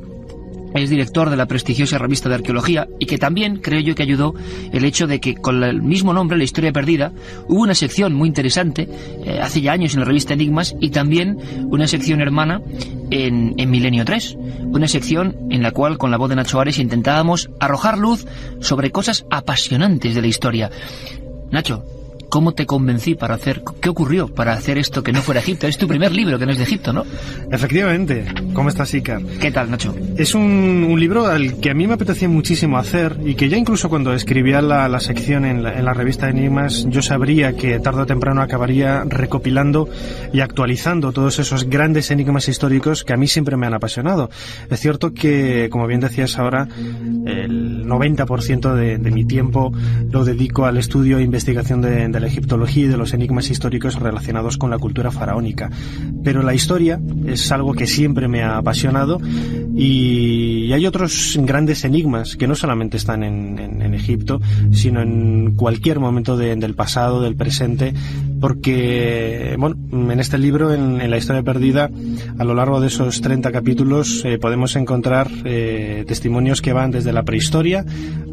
[SPEAKER 1] es director de la prestigiosa revista de arqueología, y que también creo yo que ayudó el hecho de que con el mismo nombre, La historia perdida, hubo una sección muy interesante hace ya años en la revista Enigmas, y también una sección hermana en Milenio 3, una sección en la cual con la voz de Nacho Ares intentábamos arrojar luz sobre cosas apasionantes de la historia. Nacho, ¿cómo te convencí para hacer? ¿Qué ocurrió para hacer esto que no fuera Egipto? Es tu primer libro que no es de Egipto, ¿no?
[SPEAKER 2] Efectivamente. ¿Cómo estás, Iker?
[SPEAKER 1] ¿Qué tal, Nacho?
[SPEAKER 2] Es un libro al que a mí me apetecía muchísimo hacer, y que ya incluso cuando escribía la sección en la revista Enigmas, yo sabría que tarde o temprano acabaría recopilando y actualizando todos esos grandes enigmas históricos que a mí siempre me han apasionado. Es cierto que, como bien decías ahora, el 90% de mi tiempo lo dedico al estudio e investigación de la egiptología y de los enigmas históricos relacionados con la cultura faraónica. Pero la historia es algo que siempre me ha apasionado, y hay otros grandes enigmas que no solamente están en Egipto, sino en cualquier momento del pasado, del presente, porque, en este libro, en La historia perdida, a lo largo de esos 30 capítulos podemos encontrar testimonios que van desde la prehistoria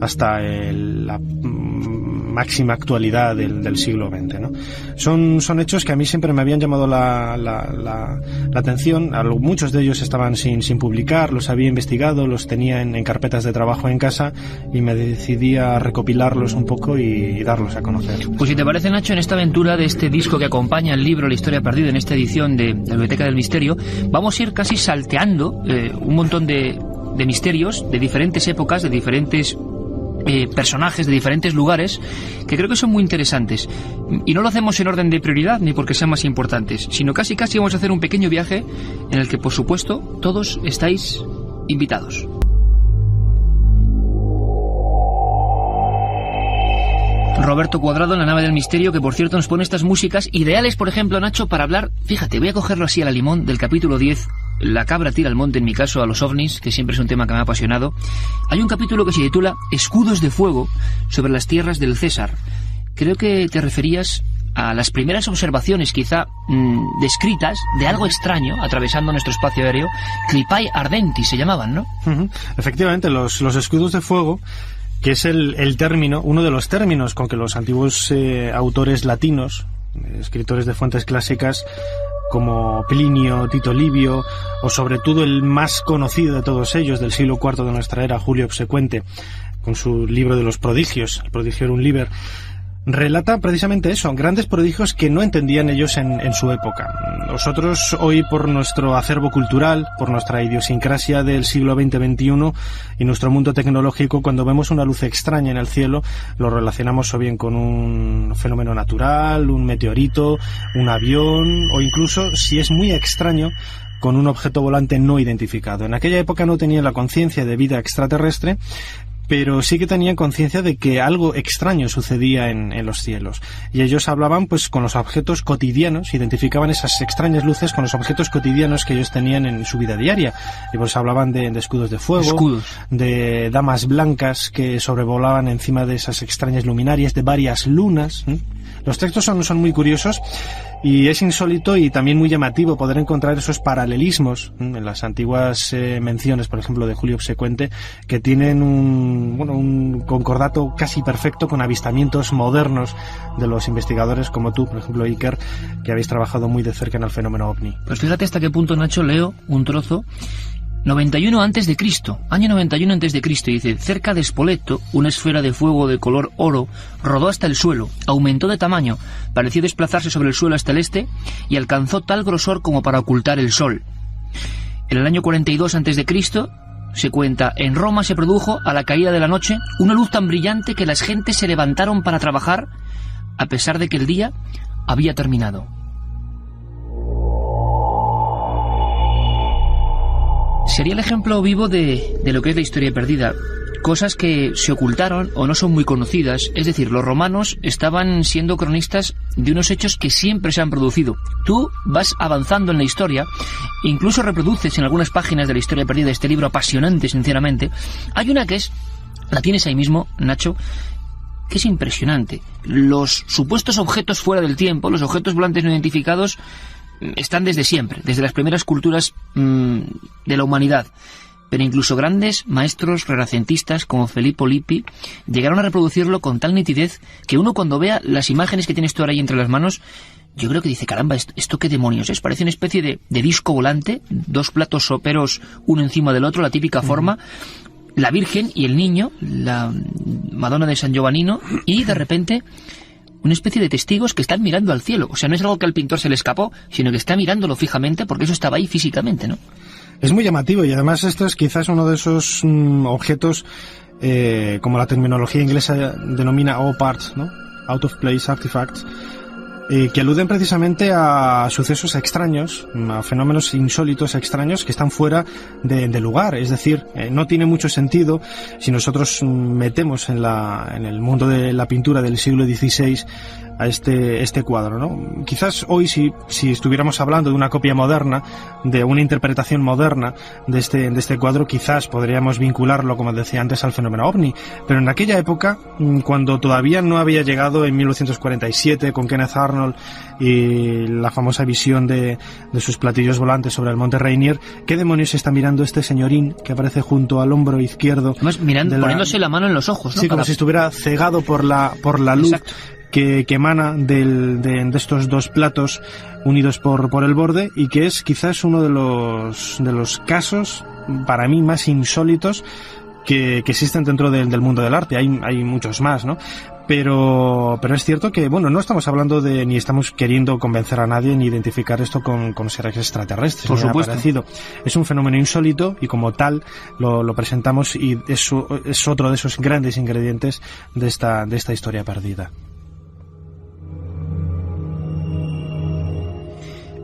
[SPEAKER 2] hasta la máxima actualidad del siglo XX, ¿no? Son hechos que a mí siempre me habían llamado la atención. Muchos de ellos estaban sin publicar, los había investigado, los tenía en carpetas de trabajo en casa, y me decidí a recopilarlos un poco y darlos a conocer.
[SPEAKER 1] Pues si te parece, Nacho, en esta aventura de este disco que acompaña el libro La historia perdida, en esta edición de la Biblioteca del Misterio, vamos a ir casi salteando un montón de misterios de diferentes épocas, de diferentes personajes de diferentes lugares, que creo que son muy interesantes, y no lo hacemos en orden de prioridad ni porque sean más importantes, sino casi vamos a hacer un pequeño viaje en el que, por supuesto, todos estáis invitados. Roberto Cuadrado en la nave del misterio, que por cierto nos pone estas músicas ideales, por ejemplo, Nacho, para hablar, fíjate, voy a cogerlo así a la limón, del capítulo 10, La cabra tira al monte, en mi caso, a los ovnis, que siempre es un tema que me ha apasionado. Hay un capítulo que se titula Escudos de fuego sobre las tierras del César. Creo que te referías a las primeras observaciones quizá descritas de algo extraño atravesando nuestro espacio aéreo. Clipae ardentis se llamaban, ¿no?
[SPEAKER 2] Efectivamente, los escudos de fuego, que es el término, uno de los términos con que los antiguos autores latinos, escritores de fuentes clásicas como Plinio, Tito Livio, o sobre todo el más conocido de todos ellos del siglo IV de nuestra era, Julio Obsecuente, con su libro de los prodigios, el Prodigiorum Liber, relata precisamente eso, grandes prodigios que no entendían ellos en su época. Nosotros hoy, por nuestro acervo cultural, por nuestra idiosincrasia del siglo XX-XXI y nuestro mundo tecnológico, cuando vemos una luz extraña en el cielo, lo relacionamos o bien con un fenómeno natural, un meteorito, un avión, o incluso, si es muy extraño, con un objeto volante no identificado. En aquella época no tenían la conciencia de vida extraterrestre, pero sí que tenían conciencia de que algo extraño sucedía en los cielos. Y ellos hablaban pues con los objetos cotidianos, identificaban esas extrañas luces con los objetos cotidianos que ellos tenían en su vida diaria. Y pues hablaban de escudos de fuego, de damas blancas que sobrevolaban encima de esas extrañas luminarias, de varias lunas. Los textos son muy curiosos y es insólito y también muy llamativo poder encontrar esos paralelismos en las antiguas menciones, por ejemplo, de Julio Obsecuente, que tienen un concordato casi perfecto con avistamientos modernos de los investigadores como tú, por ejemplo, Iker, que habéis trabajado muy de cerca en el fenómeno OVNI.
[SPEAKER 1] Pues fíjate hasta qué punto, Nacho, leo un trozo. 91 a.C., año 91 a.C., dice: cerca de Spoleto, una esfera de fuego de color oro rodó hasta el suelo, aumentó de tamaño, pareció desplazarse sobre el suelo hasta el este y alcanzó tal grosor como para ocultar el sol. En el año 42 a.C., se cuenta, en Roma se produjo, a la caída de la noche, una luz tan brillante que las gentes se levantaron para trabajar, a pesar de que el día había terminado. Sería el ejemplo vivo de lo que es la historia perdida. Cosas que se ocultaron o no son muy conocidas. Es decir, los romanos estaban siendo cronistas de unos hechos que siempre se han producido. Tú vas avanzando en la historia, incluso reproduces en algunas páginas de la historia perdida, este libro apasionante, sinceramente. Hay una que la tienes ahí mismo, Nacho, que es impresionante. Los supuestos objetos fuera del tiempo, los objetos volantes no identificados, están desde siempre, desde las primeras culturas de la humanidad. Pero incluso grandes maestros renacentistas como Filippo Lippi llegaron a reproducirlo con tal nitidez que uno, cuando vea las imágenes que tienes tú ahora ahí entre las manos, yo creo que dice, caramba, ¿esto qué demonios es? Parece una especie de disco volante, dos platos soperos uno encima del otro, la típica forma, la Virgen y el niño, la Madonna de San Giovannino, y de repente una especie de testigos que están mirando al cielo. O sea, no es algo que al pintor se le escapó, sino que está mirándolo fijamente porque eso estaba ahí físicamente, ¿no?
[SPEAKER 2] Es muy llamativo y además esto es quizás uno de esos objetos, como la terminología inglesa denomina OPART, ¿no? Out of Place Artifacts, que aluden precisamente a sucesos extraños, a fenómenos insólitos extraños que están fuera de lugar. Es decir, no tiene mucho sentido si nosotros metemos en el mundo de la pintura del siglo XVI a este cuadro, ¿no? Quizás hoy si estuviéramos hablando de una copia moderna, de una interpretación moderna de este cuadro, quizás podríamos vincularlo, como decía antes, al fenómeno OVNI, pero en aquella época, cuando todavía no había llegado en 1947 con Kenneth Arnold y la famosa visión de sus platillos volantes sobre el monte Rainier, ¿qué demonios está mirando este señorín que aparece junto al hombro izquierdo?
[SPEAKER 1] Además, poniéndose la mano en los ojos, ¿no?
[SPEAKER 2] Sí, como si estuviera cegado por la luz. Exacto. Que emana de estos dos platos unidos por el borde, y que es quizás uno de los casos para mí más insólitos que existen dentro del mundo del arte. Hay muchos más, ¿no? Pero es cierto que, bueno, no estamos hablando ni estamos queriendo convencer a nadie ni identificar esto con seres extraterrestres.
[SPEAKER 1] Por supuesto.
[SPEAKER 2] Parecido. Es un fenómeno insólito y como tal lo presentamos, y eso es otro de esos grandes ingredientes de esta historia perdida.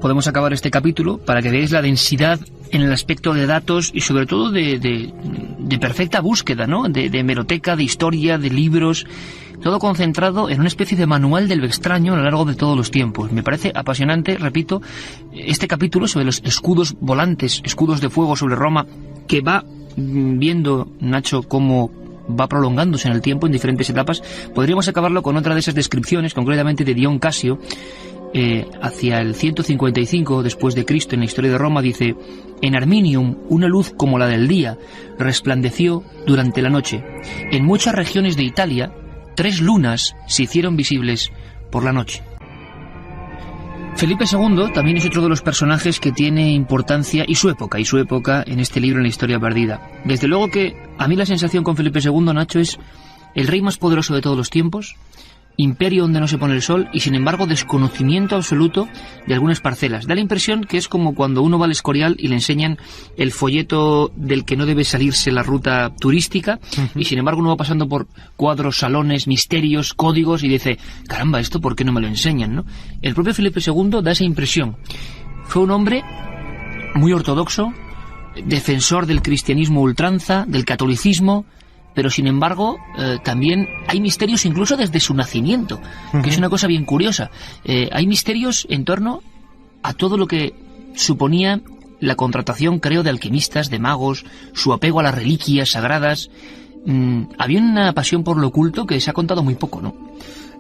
[SPEAKER 1] Podemos acabar este capítulo para que veáis la densidad en el aspecto de datos y sobre todo de perfecta búsqueda, ¿no? De hemeroteca, de historia, de libros, todo concentrado en una especie de manual de lo extraño a lo largo de todos los tiempos. Me parece apasionante, repito, este capítulo sobre los escudos volantes, escudos de fuego sobre Roma, que va viendo, Nacho, cómo va prolongándose en el tiempo en diferentes etapas. Podríamos acabarlo con otra de esas descripciones, concretamente de Dion Casio, hacia el 155 después de Cristo en la historia de Roma. Dice: en Arminium una luz como la del día resplandeció durante la noche. En muchas regiones de Italia 3 lunas se hicieron visibles por la noche. Felipe II también es otro de los personajes que tiene importancia, y su época en este libro, en la historia perdida. Desde luego que a mí la sensación con Felipe II, Nacho, es el rey más poderoso de todos los tiempos, imperio donde no se pone el sol, y sin embargo desconocimiento absoluto de algunas parcelas. Da la impresión que es como cuando uno va al Escorial y le enseñan el folleto del que no debe salirse la ruta turística, y sin embargo uno va pasando por cuadros, salones, misterios, códigos, y dice: caramba, ¿esto por qué no me lo enseñan, no? El propio Felipe II da esa impresión. Fue un hombre muy ortodoxo, defensor del cristianismo a ultranza, del catolicismo, pero sin embargo también hay misterios incluso desde su nacimiento, que es una cosa bien curiosa. Hay misterios en torno a todo lo que suponía la contratación, creo, de alquimistas, de magos, su apego a las reliquias sagradas. Había una pasión por lo oculto que se ha contado muy poco, ¿no?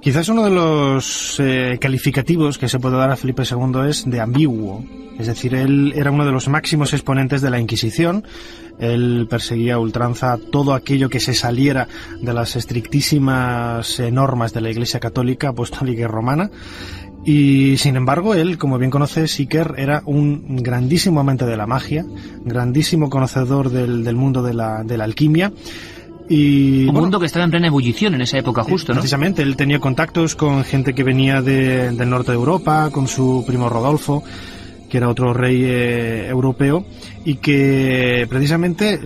[SPEAKER 2] Quizás uno de los calificativos que se puede dar a Felipe II es de ambiguo. Es decir, él era uno de los máximos exponentes de la Inquisición. Él perseguía a ultranza todo aquello que se saliera de las estrictísimas normas de la Iglesia Católica, Apostólica y Romana. Y sin embargo, él, como bien conoce Iker, era un grandísimo amante de la magia, grandísimo conocedor del mundo de la alquimia. Y,
[SPEAKER 1] un mundo que estaba en plena ebullición en esa época, justo, ¿no?
[SPEAKER 2] Precisamente, él tenía contactos con gente que venía del norte de Europa, con su primo Rodolfo, que era otro rey europeo, y que precisamente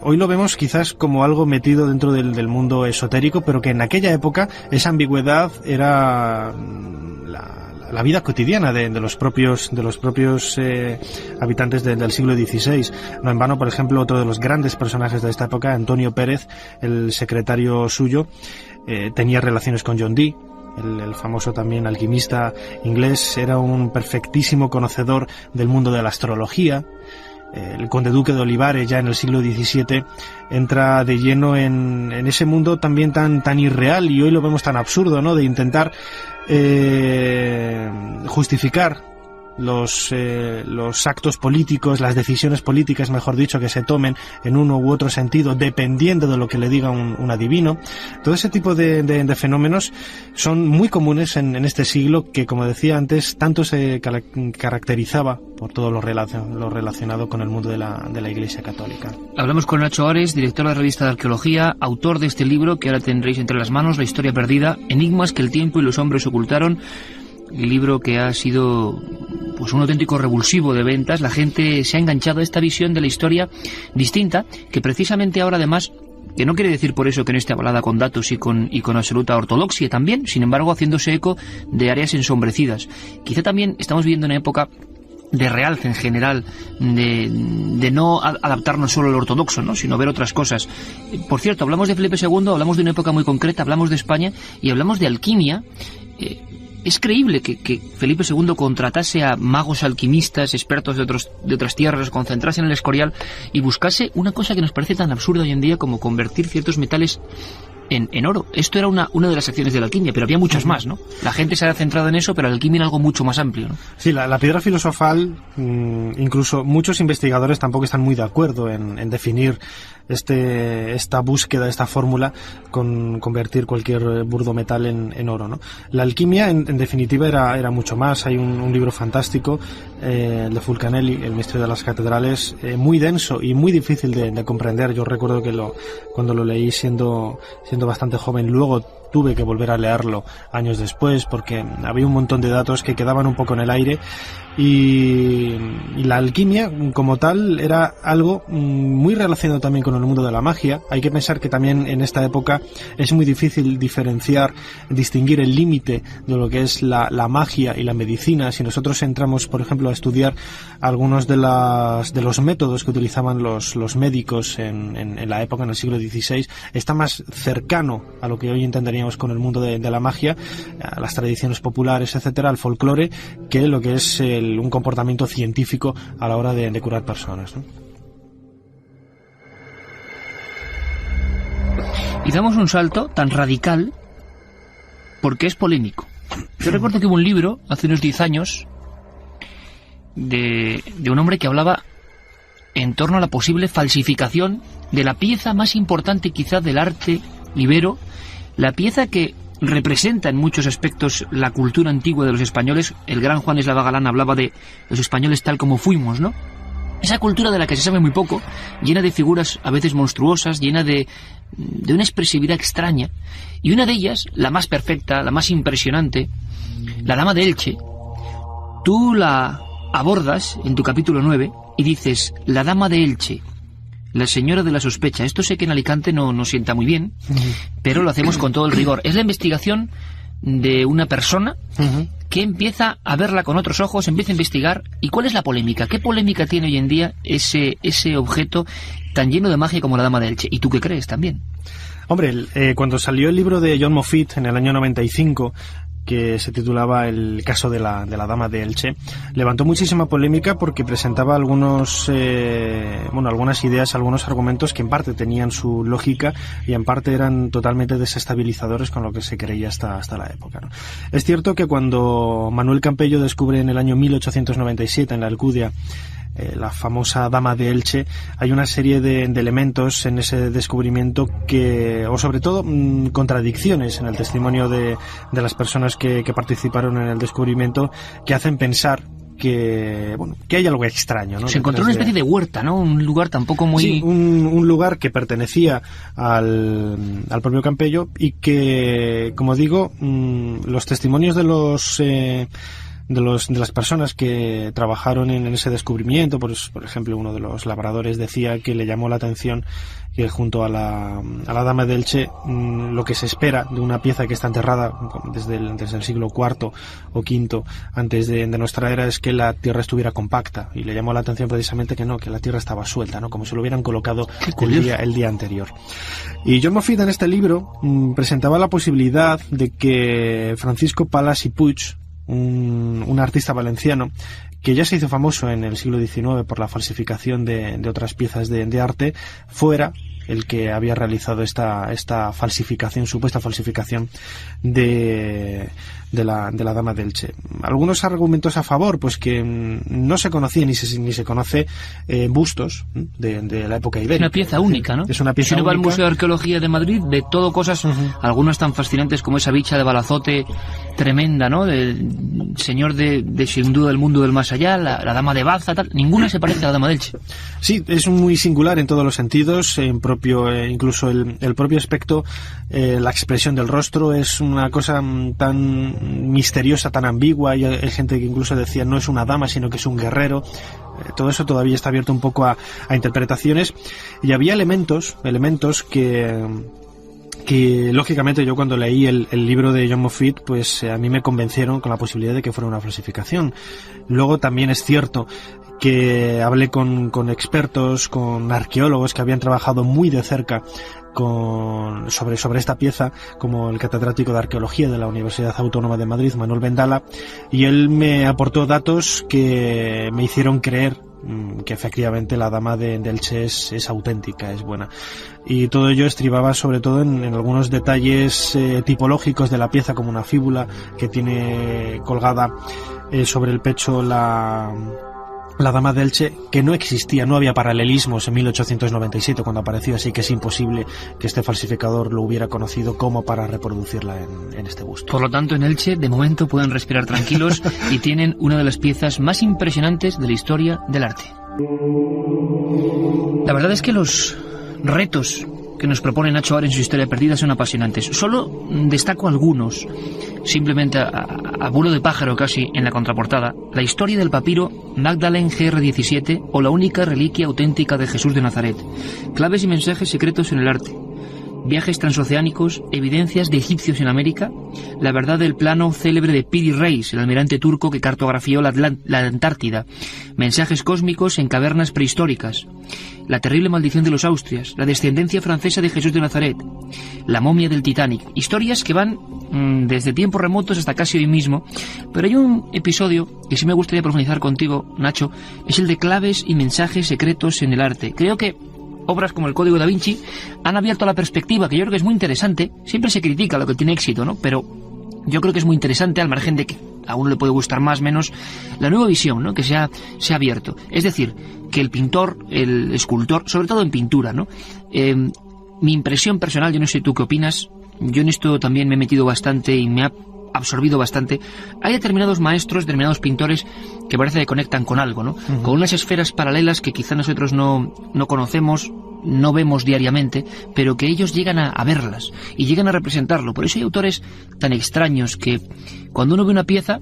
[SPEAKER 2] hoy lo vemos quizás como algo metido dentro del mundo esotérico, pero que en aquella época esa ambigüedad era la vida cotidiana de los propios habitantes del siglo XVI. No en vano, por ejemplo, otro de los grandes personajes de esta época, Antonio Pérez, el secretario suyo, tenía relaciones con John Dee, el famoso también alquimista inglés. Era un perfectísimo conocedor del mundo de la astrología. El conde duque de Olivares, ya en el siglo XVII, entra de lleno en ese mundo también tan irreal, y hoy lo vemos tan absurdo, ¿no?, de intentar justificar los actos políticos, las decisiones políticas, mejor dicho, que se tomen en uno u otro sentido, dependiendo de lo que le diga un adivino. Todo ese tipo de fenómenos son muy comunes en este siglo, que, como decía antes, tanto se caracterizaba por todo lo relacionado con el mundo de la Iglesia Católica.
[SPEAKER 1] Hablamos con Nacho Ares, director de la revista de Arqueología, autor de este libro que ahora tendréis entre las manos, La historia perdida, enigmas que el tiempo y los hombres ocultaron. El libro que ha sido pues un auténtico revulsivo de ventas. La gente se ha enganchado a esta visión de la historia distinta, que precisamente ahora, además, que no quiere decir por eso que no esté avalada con datos y con absoluta ortodoxia también, sin embargo haciéndose eco de áreas ensombrecidas. Quizá también estamos viviendo una época de realce en general, de no adaptarnos solo al ortodoxo, ¿no?, sino ver otras cosas. Por cierto, hablamos de Felipe II, hablamos de una época muy concreta, hablamos de España y hablamos de alquimia. Es creíble que Felipe II contratase a magos alquimistas, expertos de otras tierras, concentrase en el Escorial y buscase una cosa que nos parece tan absurda hoy en día como convertir ciertos metales en oro. Esto era una de las acciones de la alquimia, pero había muchas más, ¿no? La gente se ha centrado en eso, pero la alquimia era algo mucho más amplio, ¿no?
[SPEAKER 2] Sí, la piedra filosofal, incluso muchos investigadores tampoco están muy de acuerdo en definir esta búsqueda, esta fórmula con convertir cualquier burdo metal en oro, ¿no? La alquimia, en definitiva, era mucho más. Hay un libro fantástico, el de Fulcanelli, El misterio de las catedrales, muy denso y muy difícil de comprender. Yo recuerdo que cuando lo leí siendo bastante joven, luego tuve que volver a leerlo años después porque había un montón de datos que quedaban un poco en el aire, y la alquimia como tal era algo muy relacionado también con el mundo de la magia. Hay que pensar que también en esta época es muy difícil distinguir el límite de lo que es la magia y la medicina. Si nosotros entramos, por ejemplo, a estudiar algunos de los métodos que utilizaban los médicos en la época, en el siglo XVI, está más cercano a lo que hoy entenderíamos con el mundo de la magia, a las tradiciones populares, etcétera, al folclore, que lo que es un comportamiento científico a la hora de curar personas, ¿no?
[SPEAKER 1] Y damos un salto tan radical porque es polémico. Yo recuerdo que hubo un libro hace unos 10 años de un hombre que hablaba en torno a la posible falsificación de la pieza más importante quizás del arte ibero, la pieza que representa en muchos aspectos la cultura antigua de los españoles. El gran Juan Eslava Galán hablaba de los españoles tal como fuimos, ¿no? Esa cultura de la que se sabe muy poco, llena de figuras a veces monstruosas, llena de una expresividad extraña, y una de ellas, la más perfecta, la más impresionante, la Dama de Elche, tú la abordas en tu capítulo 9 y dices, la Dama de Elche, la señora de la sospecha. Esto sé que en Alicante no sienta muy bien, pero lo hacemos con todo el rigor. Es la investigación de una persona que empieza a verla con otros ojos, empieza a investigar. ¿Y cuál es la polémica? ¿Qué polémica tiene hoy en día ese objeto tan lleno de magia como la Dama de Elche? ¿Y tú qué crees también?
[SPEAKER 2] Hombre, cuando salió el libro de John Moffitt en el año 95, que se titulaba El caso de la Dama de Elche, levantó muchísima polémica porque presentaba algunas ideas, algunos argumentos que en parte tenían su lógica y en parte eran totalmente desestabilizadores con lo que se creía hasta la época, ¿no? Es cierto que cuando Manuel Campello descubre en el año 1897 en la Alcudia la famosa Dama de Elche, hay una serie de elementos en ese descubrimiento o sobre todo contradicciones en el testimonio de las personas que participaron en el descubrimiento, que hacen pensar que hay algo extraño, ¿no?
[SPEAKER 1] Se encontró una especie de huerta, ¿no? Un lugar tampoco muy...
[SPEAKER 2] Sí, un lugar que pertenecía al propio Campello y que, como digo, los testimonios de las personas que trabajaron en ese descubrimiento, por ejemplo, uno de los labradores decía que le llamó la atención que junto a la Dama de Elche, lo que se espera de una pieza que está enterrada desde el siglo IV o V antes de nuestra era es que la tierra estuviera compacta, y le llamó la atención precisamente que la tierra estaba suelta, ¿no? Como si lo hubieran colocado el día anterior. Y John Moffitt en este libro presentaba la posibilidad de que Francisco Palas y Puig, un artista valenciano que ya se hizo famoso en el siglo XIX por la falsificación de otras piezas de arte, fuera el que había realizado esta falsificación, supuesta falsificación de la Dama de Elche. Algunos argumentos a favor, pues que no se conocía ni se conoce bustos de la época ibérica.
[SPEAKER 1] Es una pieza única, ¿no?
[SPEAKER 2] Es una pieza
[SPEAKER 1] si uno va al
[SPEAKER 2] única.
[SPEAKER 1] Museo de Arqueología de Madrid, ve todo cosas, algunas tan fascinantes como esa bicha de Balazote tremenda, ¿no? Del señor de sin duda del mundo del más allá, la Dama de Baza, tal. Ninguna se parece a la Dama de Elche.
[SPEAKER 2] Sí, es muy singular en todos los sentidos, incluso el propio aspecto, la expresión del rostro es una cosa tan misteriosa, tan ambigua, y hay gente que incluso decía no es una dama sino que es un guerrero. Todo eso todavía está abierto un poco a interpretaciones, y había elementos que lógicamente yo cuando leí el libro de John Moffitt, pues a mí me convencieron con la posibilidad de que fuera una falsificación. Luego también es cierto que hablé con expertos, con arqueólogos que habían trabajado muy de cerca sobre esta pieza, como el catedrático de arqueología de la Universidad Autónoma de Madrid, Manuel Vendala, y él me aportó datos que me hicieron creer que efectivamente la Dama de Elche es auténtica, es buena. Y todo ello estribaba sobre todo en algunos detalles tipológicos de la pieza, como una fíbula que tiene colgada sobre el pecho la Dama de Elche, que no existía, no había paralelismos en 1897 cuando apareció, así que es imposible que este falsificador lo hubiera conocido como para reproducirla en este busto.
[SPEAKER 1] Por lo tanto, en Elche, de momento, pueden respirar tranquilos y tienen una de las piezas más impresionantes de la historia del arte. La verdad es que los retos que nos propone Nacho ahora en su Historia Perdida son apasionantes. Solo destaco algunos, simplemente a vuelo de pájaro casi, en la contraportada. La historia del papiro Magdalene GR17 o la única reliquia auténtica de Jesús de Nazaret. Claves y mensajes secretos en el arte. Viajes transoceánicos, evidencias de egipcios en América, la verdad del plano célebre de Piri Reis, el almirante turco que cartografió la Antártida, mensajes cósmicos en cavernas prehistóricas, la terrible maldición de los Austrias, la descendencia francesa de Jesús de Nazaret, la momia del Titanic, historias que van desde tiempos remotos hasta casi hoy mismo, pero hay un episodio que sí me gustaría profundizar contigo, Nacho, es el de claves y mensajes secretos en el arte. Creo que obras como el Código da Vinci han abierto la perspectiva, que yo creo que es muy interesante. Siempre se critica lo que tiene éxito, ¿no? Pero yo creo que es muy interesante, al margen de que a uno le puede gustar más, menos, la nueva visión, ¿no?, que se ha abierto. Es decir, que el pintor, el escultor, sobre todo en pintura, ¿no? Mi impresión personal, yo no sé tú qué opinas, yo en esto también me he metido bastante y me ha absorbido bastante. Hay determinados maestros, determinados pintores que parece que conectan con algo, ¿no? Uh-huh. Con unas esferas paralelas que quizá nosotros no conocemos, no vemos diariamente, pero que ellos llegan a verlas y llegan a representarlo. Por eso hay autores tan extraños que cuando uno ve una pieza,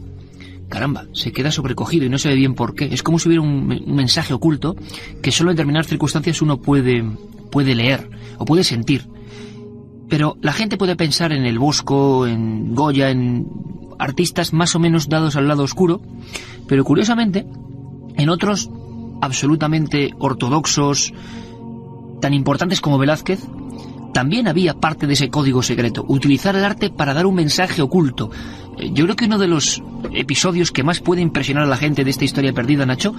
[SPEAKER 1] caramba, se queda sobrecogido y no sabe bien por qué. Es como si hubiera un mensaje oculto que solo en determinadas circunstancias uno puede leer o puede sentir. Pero la gente puede pensar en el Bosco, en Goya, en artistas más o menos dados al lado oscuro, pero curiosamente, en otros absolutamente ortodoxos, tan importantes como Velázquez, también había parte de ese código secreto, utilizar el arte para dar un mensaje oculto. Yo creo que uno de los episodios que más puede impresionar a la gente de esta historia perdida, Nacho,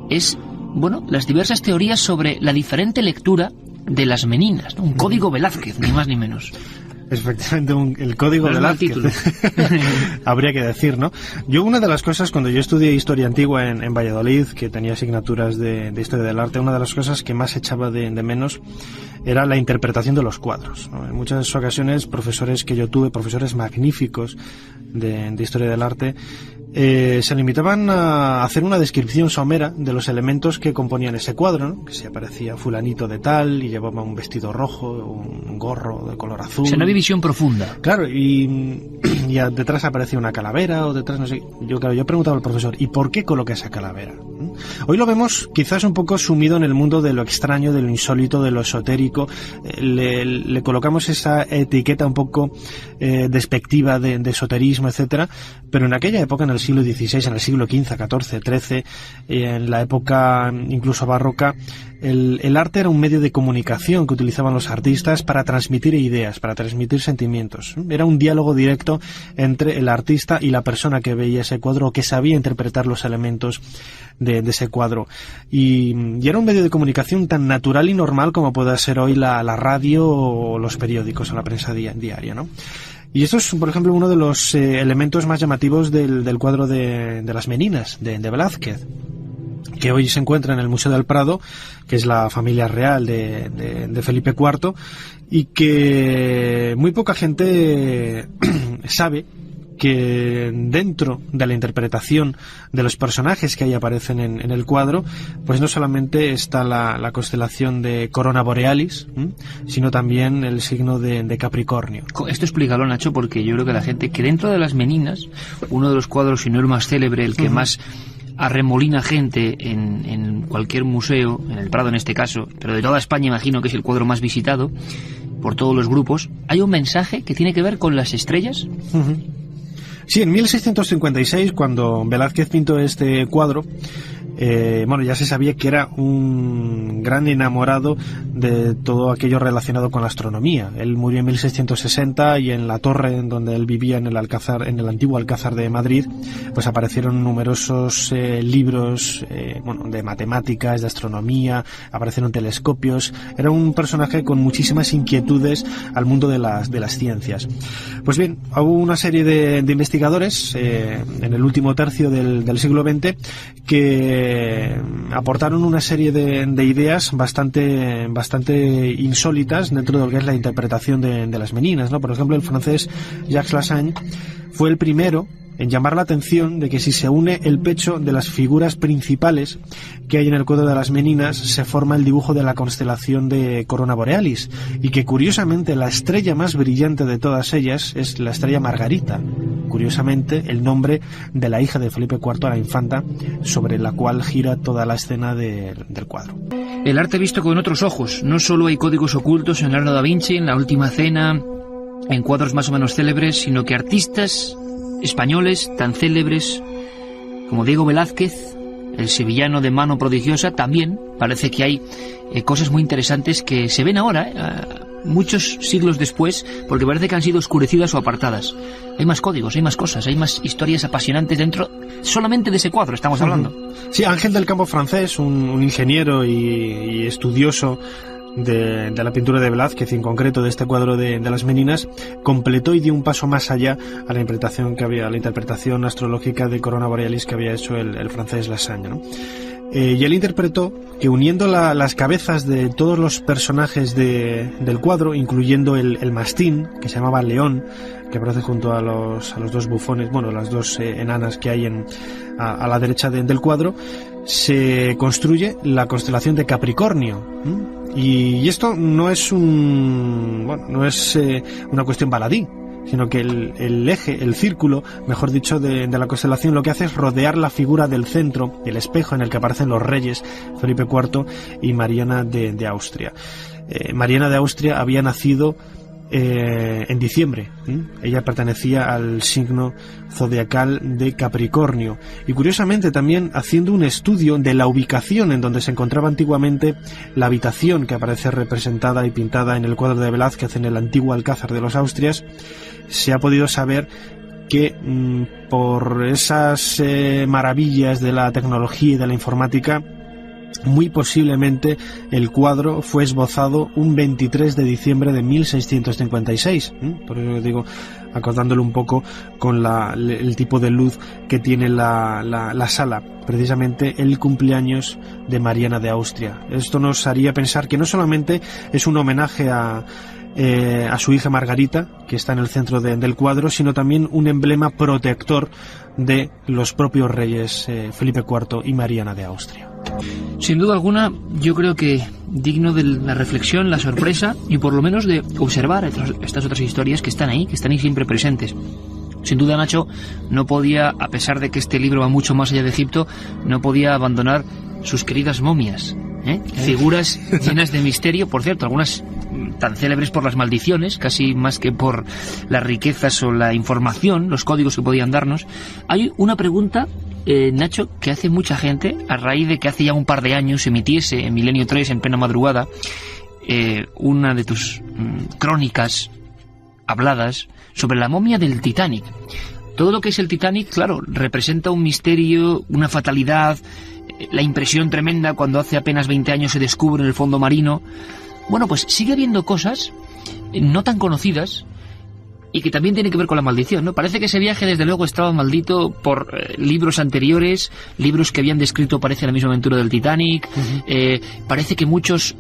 [SPEAKER 1] es, bueno, las diversas teorías sobre la diferente lectura de las Meninas, ¿no? Un código Velázquez, ni más ni menos.
[SPEAKER 2] Efectivamente, el código Velázquez. Habría que decir, ¿no? Yo, una de las cosas, cuando yo estudié historia antigua en Valladolid, que tenía asignaturas de historia del arte, una de las cosas que más echaba de menos era la interpretación de los cuadros, ¿no? En muchas ocasiones, profesores que yo tuve, profesores magníficos de historia del arte, se limitaban a hacer una descripción somera de los elementos que componían ese cuadro, ¿no? Que se aparecía fulanito de tal y llevaba un vestido rojo, un gorro de color azul.
[SPEAKER 1] O sea, no hay visión profunda.
[SPEAKER 2] Claro, y detrás aparecía una calavera o detrás, no sé. Yo preguntaba al profesor, ¿y por qué coloca esa calavera? Hoy lo vemos quizás un poco sumido en el mundo de lo extraño, de lo insólito, de lo esotérico. Le colocamos esa etiqueta un poco despectiva de esoterismo, etcétera, pero en aquella época, en el siglo XVI, en el siglo XV, XIV, XIII, en la época incluso barroca, el arte era un medio de comunicación que utilizaban los artistas para transmitir ideas, para transmitir sentimientos. Era un diálogo directo entre el artista y la persona que veía ese cuadro o que sabía interpretar los elementos de ese cuadro. Y era un medio de comunicación tan natural y normal como puede ser hoy la radio o los periódicos o la prensa diaria, ¿no? Y esto es, por ejemplo, uno de los elementos más llamativos del cuadro de las Meninas, de Velázquez, que hoy se encuentra en el Museo del Prado, que es la familia real de Felipe IV, y que muy poca gente sabe que dentro de la interpretación de los personajes que ahí aparecen en el cuadro, pues no solamente está la constelación de Corona Borealis, sino también el signo de Capricornio.
[SPEAKER 1] Esto explícalo, Nacho, porque yo creo que la gente, que dentro de las Meninas, uno de los cuadros, si no el más célebre, el que más arremolina gente en cualquier museo, en el Prado en este caso, pero de toda España imagino que es el cuadro más visitado por todos los grupos, hay un mensaje que tiene que ver con las estrellas.
[SPEAKER 2] Sí, en 1656, cuando Velázquez pintó este cuadro, ya se sabía que era un gran enamorado de todo aquello relacionado con la astronomía. Él murió en 1660 y en la torre en donde él vivía, en el antiguo Alcázar de Madrid, pues aparecieron numerosos libros de matemáticas, de astronomía, aparecieron telescopios. Era un personaje con muchísimas inquietudes al mundo de las ciencias. Pues bien, hubo una serie de investigadores en el último tercio del siglo XX que aportaron una serie de ideas bastante insólitas dentro de lo que es la interpretación de las Meninas, ¿no? Por ejemplo, el francés Jacques Lassagne fue el primero en llamar la atención de que si se une el pecho de las figuras principales que hay en el cuadro de las Meninas, se forma el dibujo de la constelación de Corona Borealis, y que curiosamente la estrella más brillante de todas ellas es la estrella Margarita, curiosamente el nombre de la hija de Felipe IV, la infanta, sobre la cual gira toda la escena del cuadro.
[SPEAKER 1] El arte visto con otros ojos. No solo hay códigos ocultos en Leonardo da Vinci, en La Última Cena, en cuadros más o menos célebres, sino que artistas españoles tan célebres como Diego Velázquez, el sevillano de mano prodigiosa, también parece que hay cosas muy interesantes que se ven ahora muchos siglos después, porque parece que han sido oscurecidas o apartadas. Hay más códigos, hay más cosas, hay más historias apasionantes dentro solamente de ese cuadro, estamos hablando.
[SPEAKER 2] Sí, Ángel del Campo francés, un ingeniero y estudioso de la pintura de Velázquez, en concreto de este cuadro de las Meninas, completó y dio un paso más allá a la interpretación astrológica de Corona Borealis que había hecho el francés Lassagne, ¿no? Y él interpretó que uniendo las cabezas de todos los personajes del cuadro, incluyendo el mastín, que se llamaba León, que aparece junto a los dos bufones, bueno, las dos enanas que hay a la derecha del cuadro, se construye la constelación de Capricornio. Y esto no es una cuestión baladí, sino que el eje, el círculo, mejor dicho, de la constelación, lo que hace es rodear la figura del centro, el espejo en el que aparecen los reyes Felipe IV y Mariana de Austria. Mariana de Austria había nacido en diciembre. Ella pertenecía al signo zodiacal de Capricornio, y curiosamente también haciendo un estudio de la ubicación en donde se encontraba antiguamente la habitación que aparece representada y pintada en el cuadro de Velázquez en el antiguo Alcázar de los Austrias, se ha podido saber que por esas maravillas de la tecnología y de la informática, muy posiblemente el cuadro fue esbozado un 23 de diciembre de 1656. Por eso digo, acordándolo un poco con el tipo de luz que tiene la sala, precisamente el cumpleaños de Mariana de Austria. Esto nos haría pensar que no solamente es un homenaje a su hija Margarita, que está en el centro del cuadro, sino también un emblema protector de los propios reyes Felipe IV y Mariana de Austria.
[SPEAKER 1] Sin duda alguna, yo creo que digno de la reflexión, la sorpresa y por lo menos de observar estas otras historias que están ahí siempre presentes. Sin duda, Nacho no podía, a pesar de que este libro va mucho más allá de Egipto, no podía abandonar sus queridas momias, figuras llenas de misterio, por cierto, algunas tan célebres por las maldiciones, casi más que por las riquezas o la información, los códigos que podían darnos. Hay una pregunta, Nacho, que hace mucha gente a raíz de que hace ya un par de años emitiese en Milenio 3 en plena madrugada una de tus crónicas habladas sobre la momia del Titanic. Todo lo que es el Titanic, claro, representa un misterio, una fatalidad, la impresión tremenda cuando hace apenas 20 años se descubre en el fondo marino. Bueno, pues sigue habiendo cosas no tan conocidas y que también tiene que ver con la maldición, ¿no? Parece que ese viaje, desde luego, estaba maldito por libros anteriores, libros que habían descrito, parece, la misma aventura del Titanic. Parece que muchos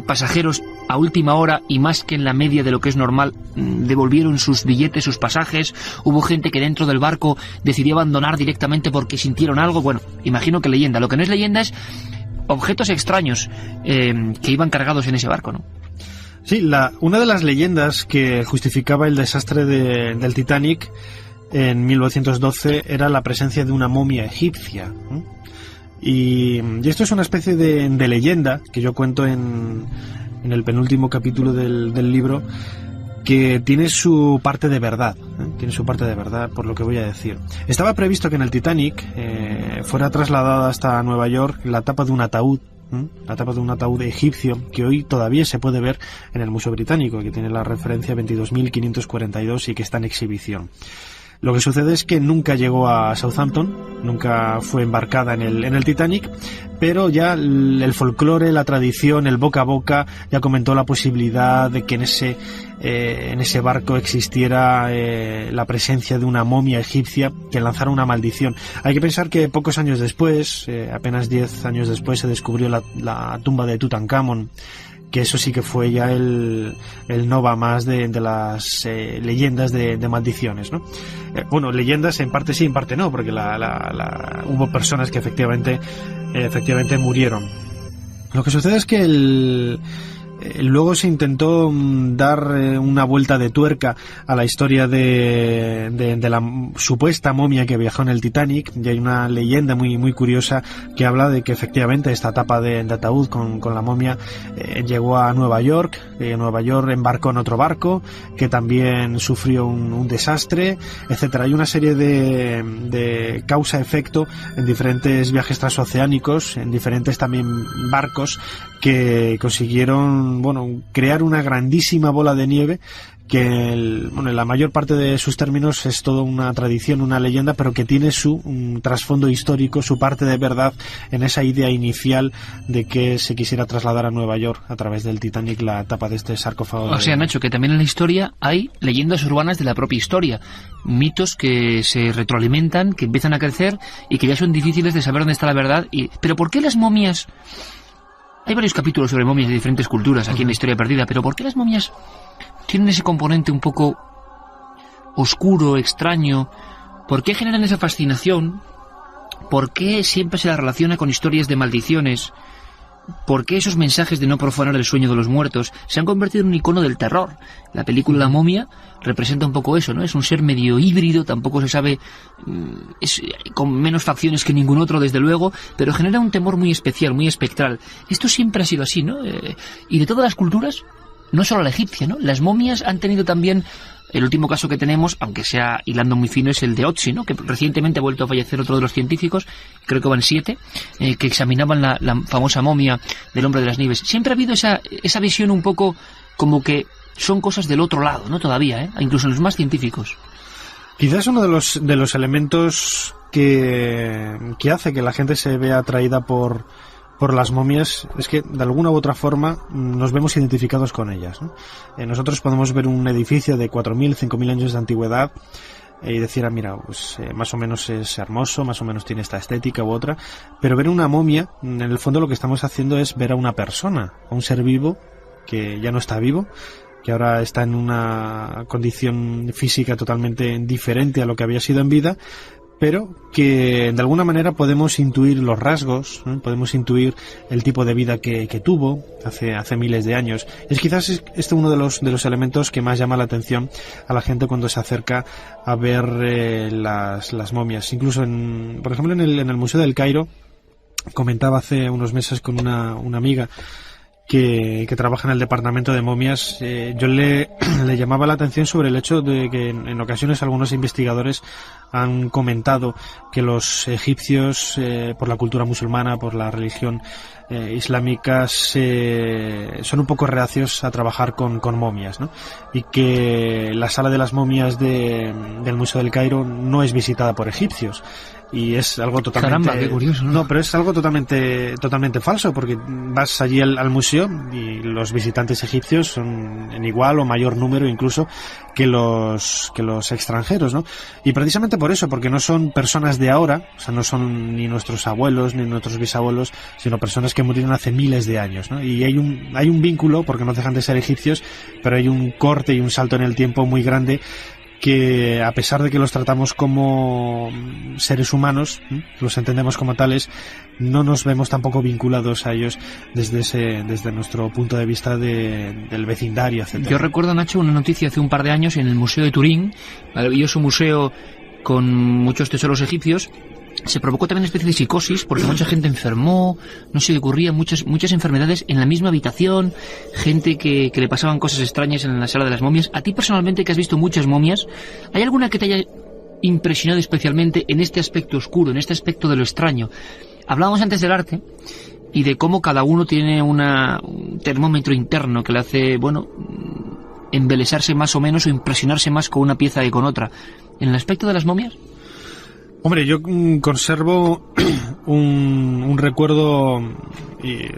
[SPEAKER 1] pasajeros a última hora, y más que en la media de lo que es normal, devolvieron sus billetes, sus pasajes. Hubo gente que dentro del barco decidió abandonar directamente porque sintieron algo. Bueno, imagino que leyenda. Lo que no es leyenda es objetos extraños que iban cargados en ese barco, ¿no?
[SPEAKER 2] Sí, una de las leyendas que justificaba el desastre del Titanic en 1912 era la presencia de una momia egipcia. Y esto es una especie de leyenda que yo cuento en el penúltimo capítulo del libro, que tiene su parte de verdad, tiene su parte de verdad, por lo que voy a decir. Estaba previsto que en el Titanic fuera trasladada hasta Nueva York la tapa de un ataúd, egipcio, que hoy todavía se puede ver en el Museo Británico, que tiene la referencia 22.542 y que está en exhibición. Lo que sucede es que nunca llegó a Southampton, nunca fue embarcada en el Titanic, pero ya el folclore, la tradición, el boca a boca, ya comentó la posibilidad de que en ese barco existiera la presencia de una momia egipcia que lanzara una maldición. Hay que pensar que pocos años después, apenas 10 años después, se descubrió la tumba de Tutankamón, que eso sí que fue ya el nova más de las leyendas de maldiciones, ¿no? Bueno, leyendas en parte sí, en parte no, porque hubo personas que efectivamente murieron. Lo que sucede es que luego se intentó dar una vuelta de tuerca a la historia de la supuesta momia que viajó en el Titanic, y hay una leyenda muy, muy curiosa que habla de que efectivamente esta tapa de ataúd con la momia llegó a Nueva York. Nueva York embarcó en otro barco que también sufrió un desastre, etcétera. Hay una serie de causa-efecto en diferentes viajes transoceánicos, en diferentes también barcos que consiguieron crear una grandísima bola de nieve que en la mayor parte de sus términos es toda una tradición, una leyenda, pero que tiene su trasfondo histórico, su parte de verdad en esa idea inicial de que se quisiera trasladar a Nueva York a través del Titanic la tapa de este sarcófago.
[SPEAKER 1] O sea, Nacho, que también en la historia hay leyendas urbanas de la propia historia, mitos que se retroalimentan, que empiezan a crecer y que ya son difíciles de saber dónde está la verdad. Pero ¿por qué las momias? Hay varios capítulos sobre momias de diferentes culturas aquí en la Historia Perdida, pero ¿por qué las momias tienen ese componente un poco oscuro, extraño? ¿Por qué generan esa fascinación? ¿Por qué siempre se las relaciona con historias de maldiciones? ¿Por qué esos mensajes de no profanar el sueño de los muertos se han convertido en un icono del terror? La película La momia representa un poco eso, ¿no? Es un ser medio híbrido, tampoco se sabe, es con menos facciones que ningún otro, desde luego, pero genera un temor muy especial, muy espectral. Esto siempre ha sido así, ¿no? Y de todas las culturas, no solo la egipcia, ¿no? Las momias han tenido también, el último caso que tenemos, aunque sea hilando muy fino, es el de Otzi, ¿no? Que recientemente ha vuelto a fallecer otro de los científicos, creo que van 7, que examinaban la famosa momia del hombre de las nieves. Siempre ha habido esa visión un poco como que son cosas del otro lado, ¿no? Todavía, incluso en los más científicos.
[SPEAKER 2] Quizás uno de los elementos que hace que la gente se vea atraída por las momias es que de alguna u otra forma nos vemos identificados con ellas, ¿no? Nosotros podemos ver un edificio de 4.000, 5.000 años de antigüedad y decir, mira, pues más o menos es hermoso, más o menos tiene esta estética u otra, pero ver una momia, en el fondo lo que estamos haciendo es ver a una persona, a un ser vivo que ya no está vivo, que ahora está en una condición física totalmente diferente a lo que había sido en vida, pero que de alguna manera podemos intuir los rasgos, ¿no? Podemos intuir el tipo de vida que tuvo hace miles de años. Quizás uno de los elementos que más llama la atención a la gente cuando se acerca a ver las momias. Incluso, por ejemplo, en el Museo del Cairo, comentaba hace unos meses con una amiga que trabaja en el departamento de momias, yo le llamaba la atención sobre el hecho de que en ocasiones algunos investigadores han comentado que los egipcios, por la cultura musulmana, por la religión islámica, son un poco reacios a trabajar con momias, ¿no? Y que la sala de las momias del Museo del Cairo no es visitada por egipcios. Y es algo totalmente...
[SPEAKER 1] Caramba, qué curioso, ¿no?
[SPEAKER 2] No, pero es algo totalmente falso, porque vas allí al museo y los visitantes egipcios son en igual o mayor número incluso que los extranjeros, ¿no? Y precisamente por eso, porque no son personas de ahora, o sea, no son ni nuestros abuelos ni nuestros bisabuelos, sino personas que murieron hace miles de años, ¿no? Y hay un vínculo, porque no dejan de ser egipcios, pero hay un corte y un salto en el tiempo muy grande, que a pesar de que los tratamos como seres humanos, los entendemos como tales, no nos vemos tampoco vinculados a ellos desde nuestro punto de vista del vecindario, etc.
[SPEAKER 1] Yo recuerdo, Nacho, una noticia hace un par de años en el Museo de Turín, maravilloso museo con muchos tesoros egipcios. Se provocó también una especie de psicosis porque mucha gente enfermó, no se le ocurrían muchas enfermedades en la misma habitación, gente que le pasaban cosas extrañas en la sala de las momias. A ti personalmente, que has visto muchas momias, ¿hay alguna que te haya impresionado especialmente en este aspecto oscuro, en este aspecto de lo extraño? Hablábamos antes del arte y de cómo cada uno tiene un termómetro interno que le hace, embelesarse más o menos o impresionarse más con una pieza que con otra. ¿En el aspecto de las momias?
[SPEAKER 2] Hombre, yo conservo un recuerdo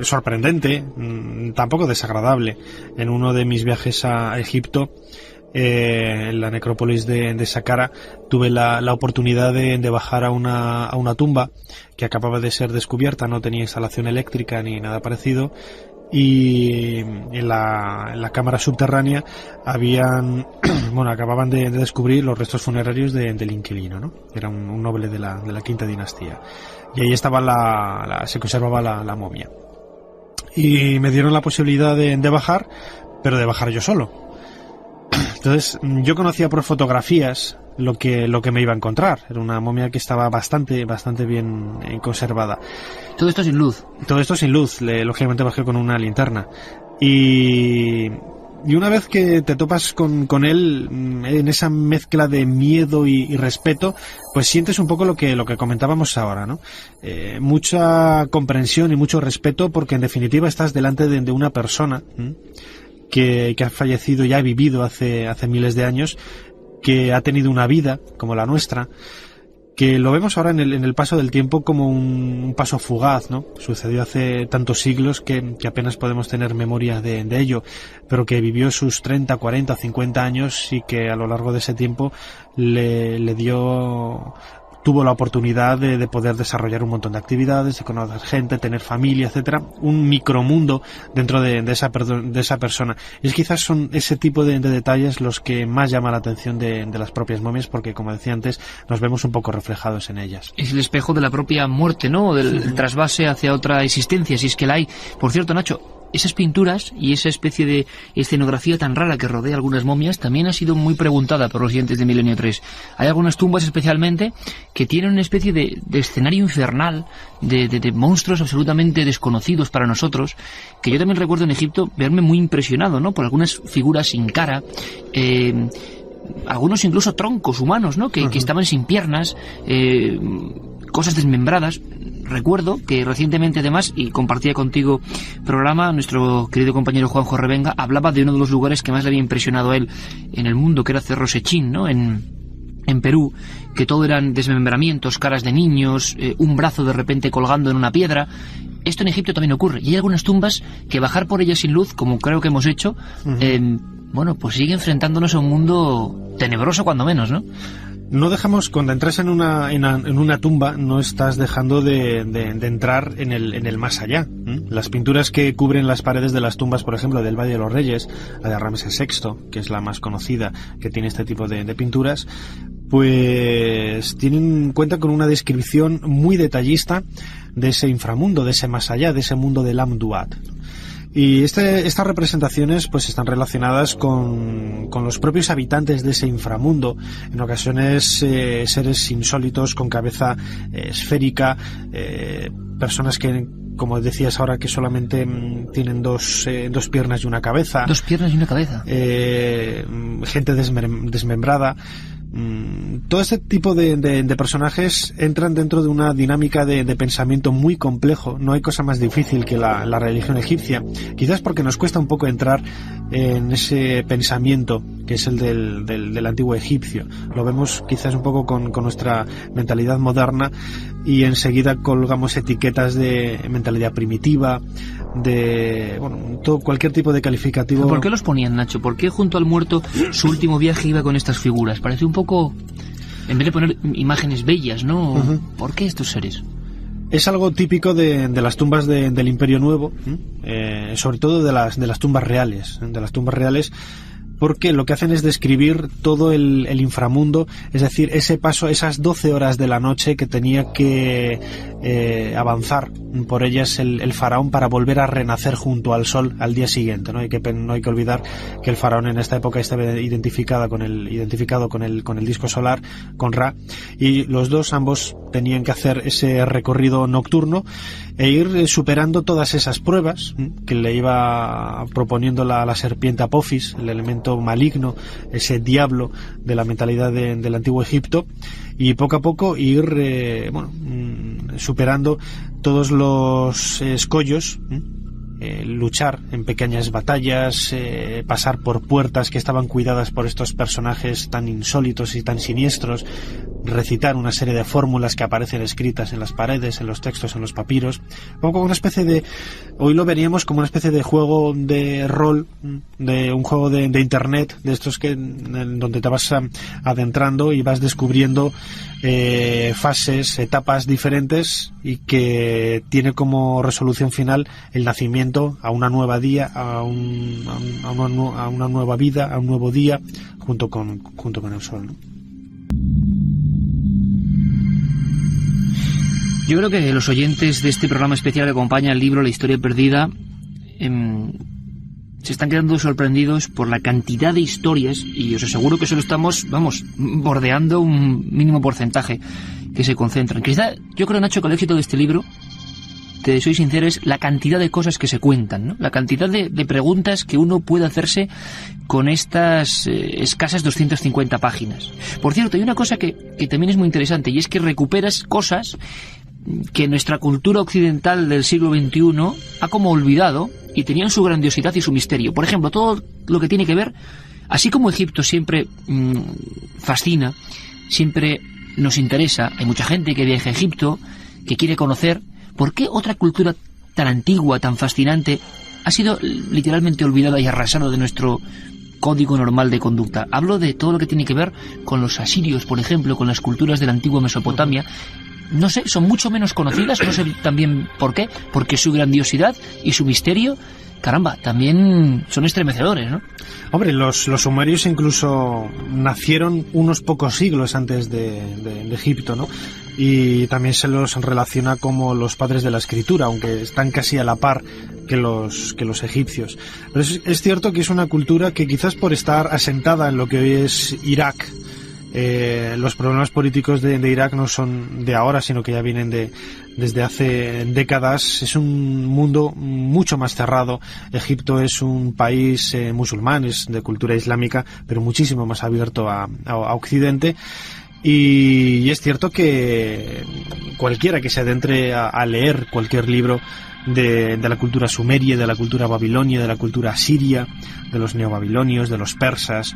[SPEAKER 2] sorprendente, tampoco desagradable. En uno de mis viajes a Egipto, en la necrópolis de Saqqara, tuve la oportunidad de bajar a una tumba que acababa de ser descubierta, no tenía instalación eléctrica ni nada parecido. Y en la cámara subterránea acababan de descubrir los restos funerarios del inquilino, ¿no? Era un noble de la quinta dinastía. Y ahí estaba se conservaba la momia. Y me dieron la posibilidad de bajar, pero de bajar yo solo. Entonces, yo conocía por fotografías lo que me iba a encontrar. Era una momia que estaba bastante bien conservada.
[SPEAKER 1] Todo esto sin luz.
[SPEAKER 2] Todo esto sin luz. Lógicamente bajé con una linterna. Y Y una vez que te topas con él, en esa mezcla de miedo y respeto, pues sientes un poco lo que comentábamos ahora, ¿no? Mucha comprensión y mucho respeto, porque en definitiva estás delante de una persona que ha fallecido y ha vivido hace miles de años, que ha tenido una vida como la nuestra, que lo vemos ahora en el paso del tiempo como un paso fugaz, ¿no? Sucedió hace tantos siglos que apenas podemos tener memoria de ello, pero que vivió sus 30, 40, 50 años y que a lo largo de ese tiempo tuvo la oportunidad de poder desarrollar un montón de actividades, de conocer gente, tener familia, etcétera, un micromundo dentro de esa persona. Y quizás son ese tipo de detalles los que más llaman la atención de las propias momias, porque, como decía antes, nos vemos un poco reflejados en ellas.
[SPEAKER 1] Es el espejo de la propia muerte, ¿no? Del trasvase hacia otra existencia, si es que la hay. Por cierto, Nacho, esas pinturas y esa especie de escenografía tan rara que rodea algunas momias también ha sido muy preguntada por los oyentes de Milenio 3. Hay algunas tumbas especialmente que tienen una especie de escenario infernal, de monstruos absolutamente desconocidos para nosotros, que yo también recuerdo en Egipto verme muy impresionado, ¿no? Por algunas figuras sin cara, algunos incluso troncos humanos, ¿no? Que estaban sin piernas, cosas desmembradas. Recuerdo que recientemente, además, y compartía contigo programa, nuestro querido compañero Juanjo Revenga hablaba de uno de los lugares que más le había impresionado a él en el mundo, que era Cerro Sechín, ¿no? En Perú, que todo eran desmembramientos, caras de niños, un brazo de repente colgando en una piedra. Esto en Egipto también ocurre, y hay algunas tumbas que bajar por ellas sin luz, como creo que hemos hecho, bueno, pues sigue enfrentándonos a un mundo tenebroso cuando menos, ¿no?
[SPEAKER 2] No dejamos, cuando entras en una tumba, no estás dejando de entrar en el más allá. Las pinturas que cubren las paredes de las tumbas, por ejemplo, del Valle de los Reyes, la de Ramsés VI, que es la más conocida, que tiene este tipo de pinturas, pues cuenta con una descripción muy detallista de ese inframundo, de ese más allá, de ese mundo del Amduat. Y estas representaciones pues están relacionadas con los propios habitantes de ese inframundo, en ocasiones seres insólitos con cabeza esférica, personas que, como decías ahora, que solamente tienen dos piernas y una cabeza.
[SPEAKER 1] Dos piernas y una cabeza.
[SPEAKER 2] Gente desmembrada. Todo este tipo de personajes entran dentro de una dinámica de pensamiento muy complejo. No hay cosa más difícil que la religión egipcia, quizás porque nos cuesta un poco entrar en ese pensamiento que es el del antiguo egipcio. Lo vemos quizás un poco con nuestra mentalidad moderna, y enseguida colgamos etiquetas de mentalidad primitiva, de cualquier tipo de calificativo.
[SPEAKER 1] ¿Por qué los ponían, Nacho? ¿Por qué junto al muerto su último viaje iba con estas figuras? Parece un poco, en vez de poner imágenes bellas, ¿no? ¿Por qué estos seres?
[SPEAKER 2] Es algo típico de las tumbas del Imperio Nuevo, sobre todo de las tumbas reales, porque lo que hacen es describir todo el inframundo, es decir, ese paso, esas 12 horas de la noche que tenía que avanzar por ellas el faraón para volver a renacer junto al sol al día siguiente, ¿no? No hay que olvidar que el faraón en esta época estaba identificado con el disco solar, con Ra, y ambos tenían que hacer ese recorrido nocturno e ir superando todas esas pruebas que le iba proponiendo la serpiente Apophis, el elemento maligno, ese diablo de la mentalidad del antiguo Egipto, y poco a poco ir superando todos los escollos, luchar en pequeñas batallas, pasar por puertas que estaban cuidadas por estos personajes tan insólitos y tan siniestros, recitar una serie de fórmulas que aparecen escritas en las paredes, en los textos, en los papiros, como una especie de, hoy lo veríamos como una especie de juego de rol, de un juego de internet, de estos donde te vas adentrando y vas descubriendo fases, etapas diferentes, y que tiene como resolución final el nacimiento a una nueva día, a una nueva vida, a un nuevo día, junto con el sol, ¿no?
[SPEAKER 1] Yo creo que los oyentes de este programa especial que acompaña el libro La historia perdida se están quedando sorprendidos por la cantidad de historias, y os aseguro que solo estamos, bordeando un mínimo porcentaje que se concentran. Quizá, yo creo, Nacho, que el éxito de este libro te soy sincero, es la cantidad de cosas que se cuentan, ¿no? La cantidad de preguntas que uno puede hacerse con estas escasas 250 páginas. Por cierto, hay una cosa que también es muy interesante, y es que recuperas cosas que nuestra cultura occidental del siglo XXI ha como olvidado y tenían su grandiosidad y su misterio. Por ejemplo, todo lo que tiene que ver, así como Egipto siempre fascina, siempre nos interesa, hay mucha gente que viaja a Egipto, que quiere conocer, ¿por qué otra cultura tan antigua, tan fascinante, ha sido literalmente olvidada y arrasada de nuestro código normal de conducta? Hablo de todo lo que tiene que ver con los asirios, por ejemplo, con las culturas de la antigua Mesopotamia. No sé, son mucho menos conocidas, no sé también por qué, porque su grandiosidad y su misterio, caramba, también son estremecedores, ¿no?
[SPEAKER 2] Hombre, los sumerios incluso nacieron unos pocos siglos antes de Egipto, ¿no? Y también se los relaciona como los padres de la escritura, aunque están casi a la par que los egipcios. Pero es cierto que es una cultura que quizás por estar asentada en lo que hoy es Irak, los problemas políticos de Irak no son de ahora, sino que ya vienen desde hace décadas. Es un mundo mucho más cerrado. Egipto es un país musulmán, es de cultura islámica, pero muchísimo más abierto a Occidente. Y es cierto que cualquiera que se adentre a leer cualquier libro de la cultura sumeria, de la cultura babilonia, de la cultura asiria, de los neobabilonios, de los persas,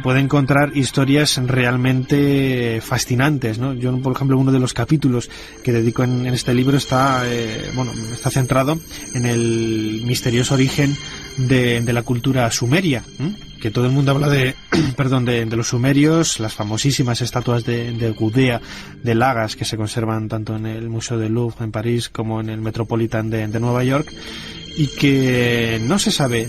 [SPEAKER 2] puede encontrar historias realmente fascinantes, ¿no? Yo, por ejemplo, uno de los capítulos que dedico en este libro está centrado en el misterioso origen de la cultura sumeria, que todo el mundo habla de los sumerios, las famosísimas estatuas de Gudea, de Lagas, que se conservan tanto en el Museo del Louvre en París como en el Metropolitan de Nueva York, y que no se sabe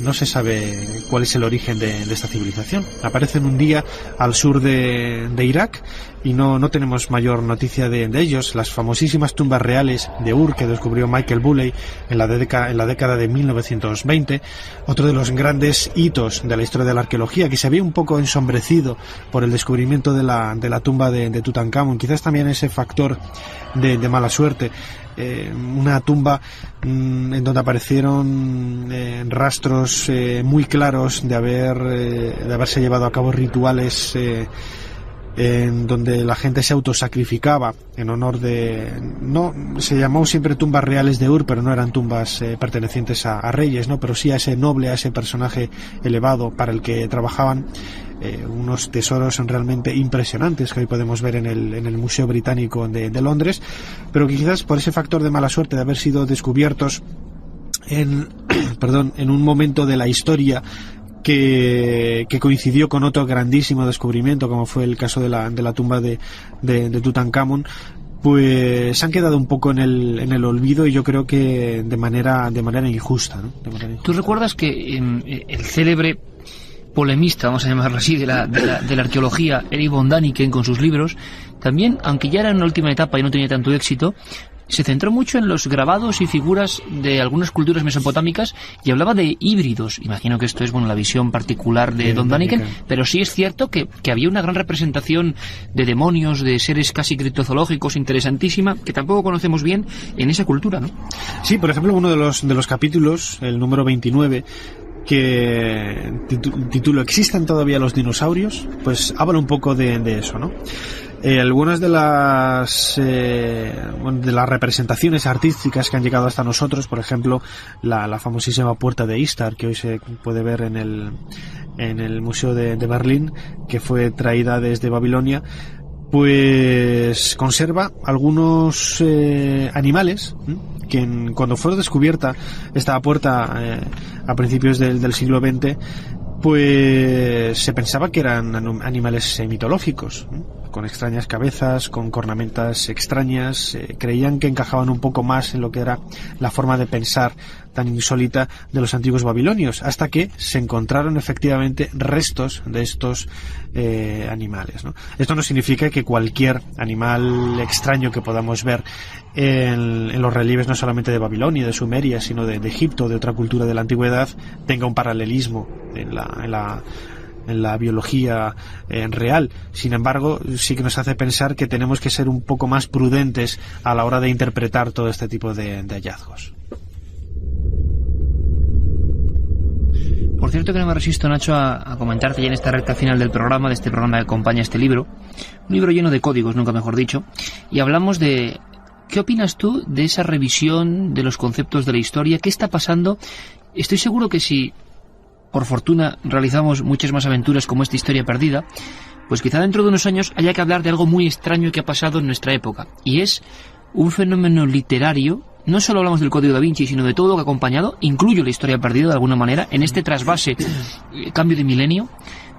[SPEAKER 2] cuál es el origen de esta civilización. Aparecen un día al sur de Irak y no tenemos mayor noticia de ellos. Las famosísimas tumbas reales de Ur, que descubrió Michael Bulley en la década de 1920, otro de los grandes hitos de la historia de la arqueología, que se había un poco ensombrecido por el descubrimiento de la tumba de Tutankamón, quizás también ese factor de mala suerte. Una tumba en donde aparecieron rastros muy claros de haberse llevado a cabo rituales en donde la gente se autosacrificaba en honor se llamó siempre tumbas reales de Ur, pero no eran tumbas pertenecientes a reyes, ¿no? Pero sí a ese noble, a ese personaje elevado para el que trabajaban. Unos tesoros realmente impresionantes que hoy podemos ver en el Museo Británico de Londres, pero que quizás por ese factor de mala suerte de haber sido descubiertos en un momento de la historia que coincidió con otro grandísimo descubrimiento, como fue el caso de la tumba de Tutankamón, pues han quedado un poco en el olvido, y yo creo que de manera injusta, ¿no?
[SPEAKER 1] ¿Tú recuerdas que el célebre polemista, vamos a llamarlo así, de la arqueología, Erik von Däniken, con sus libros, también, aunque ya era en la última etapa y no tenía tanto éxito, se centró mucho en los grabados y figuras de algunas culturas mesopotámicas y hablaba de híbridos? Imagino que esto es la visión particular de von Däniken, pero sí es cierto que había una gran representación de demonios, de seres casi criptozoológicos, interesantísima, que tampoco conocemos bien en esa cultura, ¿no?
[SPEAKER 2] Sí, por ejemplo, uno de los capítulos, el número 29, que titulo ¿Existen todavía los dinosaurios?, pues habla un poco de eso, ¿no? Algunas de las representaciones artísticas que han llegado hasta nosotros, por ejemplo, la famosísima puerta de Istar, que hoy se puede ver en el Museo de Berlín, que fue traída desde Babilonia, pues conserva algunos animales que cuando fue descubierta esta puerta a principios del siglo XX, pues se pensaba que eran animales mitológicos, con extrañas cabezas, con cornamentas extrañas. Creían que encajaban un poco más en lo que era la forma de pensar tan insólita de los antiguos babilonios, hasta que se encontraron efectivamente restos de estos animales, ¿no? Esto no significa que cualquier animal extraño que podamos ver en los relieves, no solamente de Babilonia, de Sumeria, sino de Egipto, de otra cultura de la antigüedad, tenga un paralelismo en la biología real. Sin embargo, sí que nos hace pensar que tenemos que ser un poco más prudentes a la hora de interpretar todo este tipo de hallazgos.
[SPEAKER 1] Por cierto, que no me resisto, Nacho, a comentarte ya en esta recta final del programa, de este programa que acompaña este libro, un libro lleno de códigos, nunca mejor dicho, y hablamos de ¿qué opinas tú de esa revisión de los conceptos de la historia? ¿Qué está pasando? Estoy seguro que si, por fortuna, realizamos muchas más aventuras como esta historia perdida, pues quizá dentro de unos años haya que hablar de algo muy extraño que ha pasado en nuestra época, y es un fenómeno literario. No solo hablamos del Código da Vinci, sino de todo lo que ha acompañado, incluyo la historia perdida de alguna manera, en este trasvase, cambio de milenio,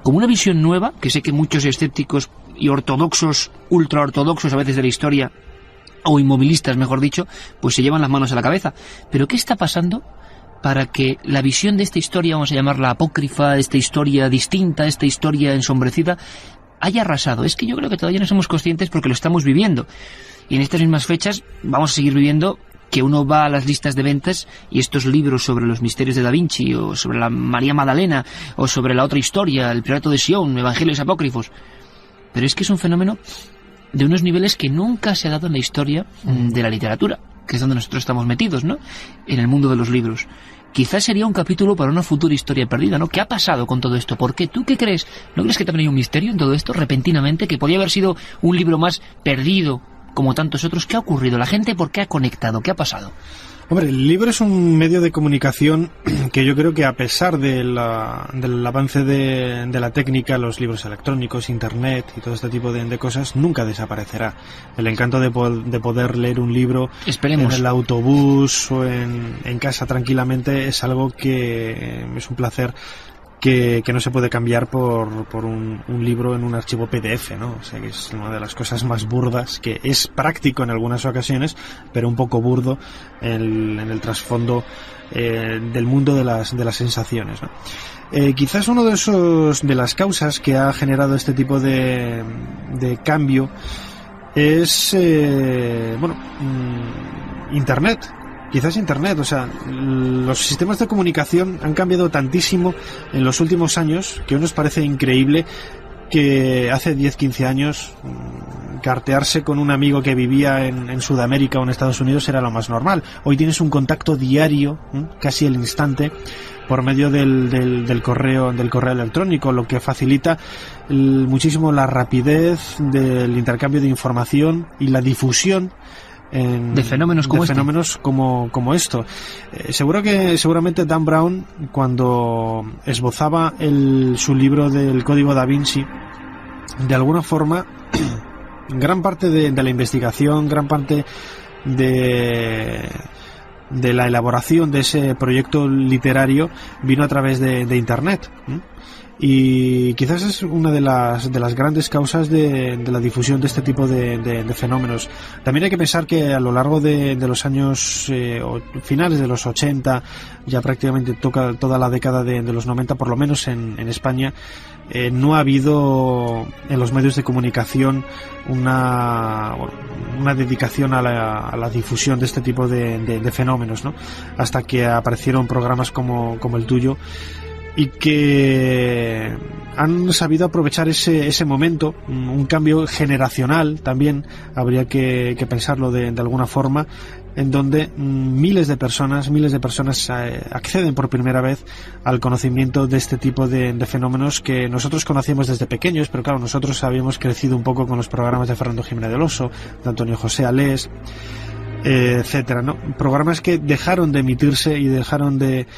[SPEAKER 1] como una visión nueva, que sé que muchos escépticos y ortodoxos, ultraortodoxos a veces de la historia, o inmovilistas mejor dicho, pues se llevan las manos a la cabeza. Pero ¿qué está pasando para que la visión de esta historia, vamos a llamarla apócrifa, esta historia distinta, esta historia ensombrecida, haya arrasado? Es que yo creo que todavía no somos conscientes porque lo estamos viviendo. Y en estas mismas fechas vamos a seguir viviendo que uno va a las listas de ventas y estos libros sobre los misterios de Da Vinci, o sobre la María Magdalena, o sobre la otra historia, el Priorato de Sion, Evangelios apócrifos. Pero es que es un fenómeno de unos niveles que nunca se ha dado en la historia de la literatura, que es donde nosotros estamos metidos, ¿no? En el mundo de los libros. Quizás sería un capítulo para una futura historia perdida, ¿no? ¿Qué ha pasado con todo esto? ¿Por qué? ¿Tú qué crees? ¿No crees que también hay un misterio en todo esto, repentinamente? Que podía haber sido un libro más perdido, como tantos otros. ¿Qué ha ocurrido? ¿La gente por qué ha conectado? ¿Qué ha pasado?
[SPEAKER 2] Hombre, el libro es un medio de comunicación que yo creo que, a pesar del avance de la técnica, los libros electrónicos, internet y todo este tipo de cosas, nunca desaparecerá. El encanto de poder leer un libro en el autobús o en casa tranquilamente es algo que es un placer que no se puede cambiar por un libro en un archivo PDF, ¿no? O sea, que es una de las cosas más burdas, que es práctico en algunas ocasiones, pero un poco burdo en el trasfondo del mundo de las sensaciones, ¿no? Quizás uno de las causas que ha generado este tipo de cambio es Internet. Quizás Internet, o sea, los sistemas de comunicación han cambiado tantísimo en los últimos años que nos parece increíble que hace 10-15 años cartearse con un amigo que vivía en Sudamérica o en Estados Unidos era lo más normal. Hoy tienes un contacto diario, casi al instante, por medio del correo electrónico, lo que facilita muchísimo la rapidez del intercambio de información y la difusión de fenómenos como esto. Seguramente Dan Brown, cuando esbozaba su libro del Código da Vinci, de alguna forma gran parte de la investigación, gran parte de la elaboración de ese proyecto literario vino a través de Internet. Y quizás es una de las grandes causas de la difusión de este tipo de fenómenos. También hay que pensar que a lo largo de los años finales de los 80, ya prácticamente toca toda la década de los 90, por lo menos en España, no ha habido en los medios de comunicación una dedicación a la difusión de este tipo de fenómenos, ¿no? Hasta que aparecieron programas como el tuyo, y que han sabido aprovechar ese momento, un cambio generacional también, habría que pensarlo de alguna forma, en donde miles de personas acceden por primera vez al conocimiento de este tipo de fenómenos que nosotros conocíamos desde pequeños, pero claro, nosotros habíamos crecido un poco con los programas de Fernando Jiménez del Oso, de Antonio José Alés, etcétera, ¿no? Programas que dejaron de emitirse y dejaron de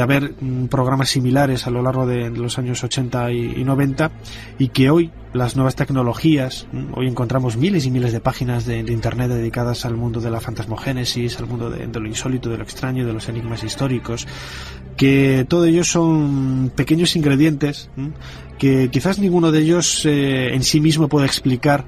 [SPEAKER 2] haber programas similares a lo largo de los años 80 y 90, y que hoy las nuevas tecnologías, hoy encontramos miles y miles de páginas de internet dedicadas al mundo de la fantasmogénesis, al mundo de lo insólito, de lo extraño, de los enigmas históricos, que todo ello son pequeños ingredientes que quizás ninguno de ellos en sí mismo puede explicar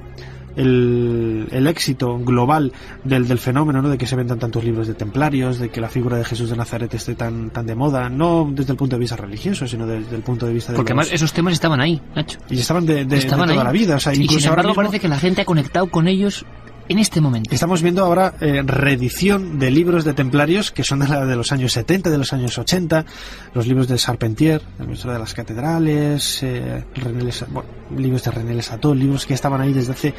[SPEAKER 2] el éxito global del fenómeno, ¿no? De que se vendan tantos libros de templarios, de que la figura de Jesús de Nazaret esté tan de moda, no desde el punto de vista religioso, sino desde el punto de vista de...
[SPEAKER 1] Porque además esos temas estaban ahí, Nacho.
[SPEAKER 2] Y estaban de toda la vida, o sea,
[SPEAKER 1] y
[SPEAKER 2] incluso
[SPEAKER 1] sin embargo
[SPEAKER 2] ahora mismo...
[SPEAKER 1] parece que la gente ha conectado con ellos en este momento.
[SPEAKER 2] Estamos viendo ahora reedición de libros de templarios que son de los años 70, de los años 80, los libros de Charpentier, el Maestro de las Catedrales, libros de René Lesató, libros que estaban ahí desde hace...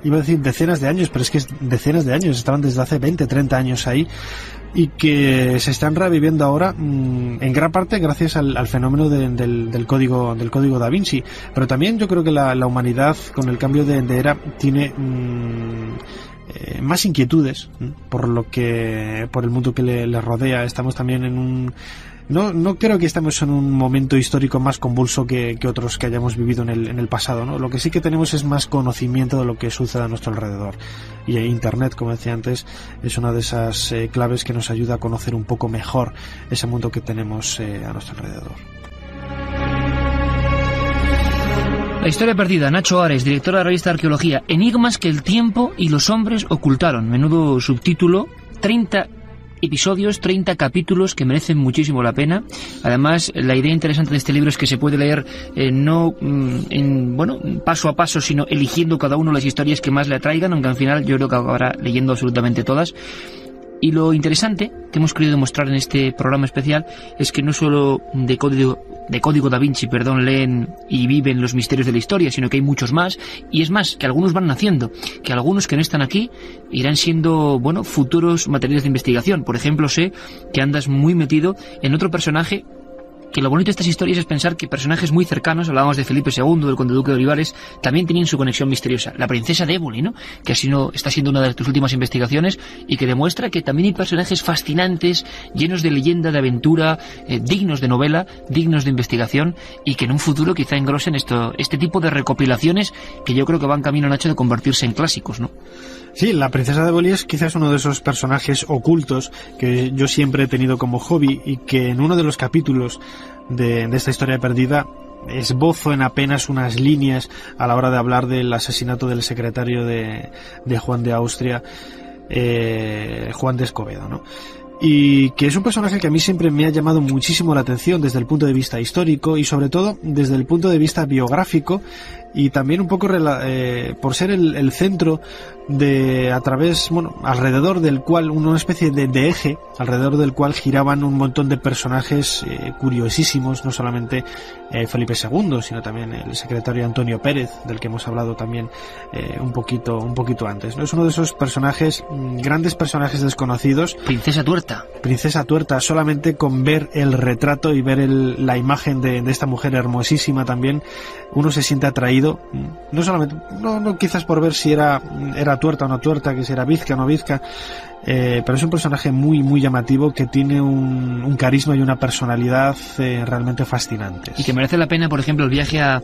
[SPEAKER 2] iba a decir decenas de años, pero es que es decenas de años, estaban desde hace 20, 30 años ahí, y que se están reviviendo ahora en gran parte gracias al fenómeno del código Da Vinci. Pero también yo creo que la humanidad, con el cambio de era, tiene más inquietudes por el mundo que le rodea. Estamos también en un... No creo que estemos en un momento histórico más convulso que otros que hayamos vivido en el pasado, ¿no? Lo que sí que tenemos es más conocimiento de lo que sucede a nuestro alrededor. Y Internet, como decía antes, es una de esas claves que nos ayuda a conocer un poco mejor ese mundo que tenemos a nuestro alrededor.
[SPEAKER 1] La historia perdida, Nacho Ares, director de la revista Arqueología. Enigmas que el tiempo y los hombres ocultaron. Menudo subtítulo. 30 episodios, 30 capítulos que merecen muchísimo la pena. Además, la idea interesante de este libro es que se puede leer no paso a paso, sino eligiendo cada uno las historias que más le atraigan, aunque al final yo creo que acabará leyendo absolutamente todas. Y lo interesante que hemos querido demostrar en este programa especial es que no solo de Código Da Vinci, leen y viven los misterios de la historia, sino que hay muchos más, y es más, que algunos van naciendo, que algunos que no están aquí irán siendo, futuros materiales de investigación. Por ejemplo, sé que andas muy metido en otro personaje, que lo bonito de estas historias es pensar que personajes muy cercanos, hablábamos de Felipe II, del Conde Duque de Olivares, también tenían su conexión misteriosa. La princesa de Éboli, ¿no? Que está siendo una de tus últimas investigaciones y que demuestra que también hay personajes fascinantes, llenos de leyenda, de aventura, dignos de novela, dignos de investigación, y que en un futuro quizá engrosen este tipo de recopilaciones que yo creo que van camino, Nacho, de convertirse en clásicos, ¿no?
[SPEAKER 2] Sí, la princesa de Éboli es quizás uno de esos personajes ocultos que yo siempre he tenido como hobby, y que en uno de los capítulos de esta historia perdida esbozo en apenas unas líneas a la hora de hablar del asesinato del secretario de Juan de Austria, Juan de Escobedo, ¿no? Y que es un personaje que a mí siempre me ha llamado muchísimo la atención desde el punto de vista histórico y sobre todo desde el punto de vista biográfico, y también un poco por ser el centro alrededor del cual, una especie de eje, alrededor del cual giraban un montón de personajes curiosísimos, no solamente Felipe II, sino también el secretario Antonio Pérez, del que hemos hablado también un poquito antes, ¿no? Es uno de esos personajes, grandes personajes desconocidos.
[SPEAKER 1] Princesa Tuerta,
[SPEAKER 2] solamente con ver el retrato y ver la imagen de esta mujer hermosísima también, uno se siente atraído, no solamente, no quizás por ver si era tuerta o no tuerta, que si era bizca o no bizca, pero es un personaje muy muy llamativo, que tiene un carisma y una personalidad realmente fascinantes.
[SPEAKER 1] Y que merece la pena, por ejemplo, el viaje a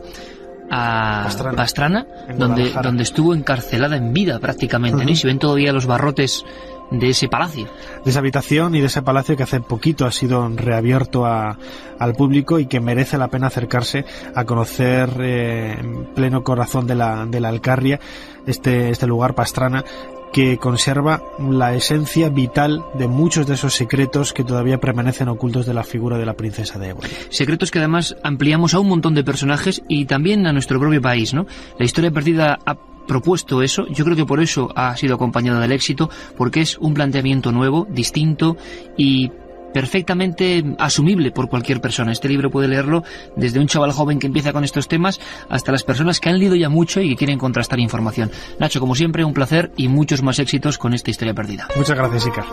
[SPEAKER 1] Pastrana, donde estuvo encarcelada en vida prácticamente, ¿no? Y se ven todavía los barrotes de ese palacio.
[SPEAKER 2] De esa habitación y de ese palacio que hace poquito ha sido reabierto al público, y que merece la pena acercarse a conocer en pleno corazón de la Alcarria este lugar, Pastrana, que conserva la esencia vital de muchos de esos secretos que todavía permanecen ocultos de la figura de la princesa de Éboli.
[SPEAKER 1] Secretos que además ampliamos a un montón de personajes y también a nuestro propio país, ¿no? La historia perdida ha propuesto eso, yo creo que por eso ha sido acompañado del éxito, porque es un planteamiento nuevo, distinto y perfectamente asumible por cualquier persona. Este libro puede leerlo desde un chaval joven que empieza con estos temas hasta las personas que han leído ya mucho y que quieren contrastar información. Nacho, como siempre, un placer y muchos más éxitos con esta historia perdida.
[SPEAKER 2] Muchas gracias, Iker.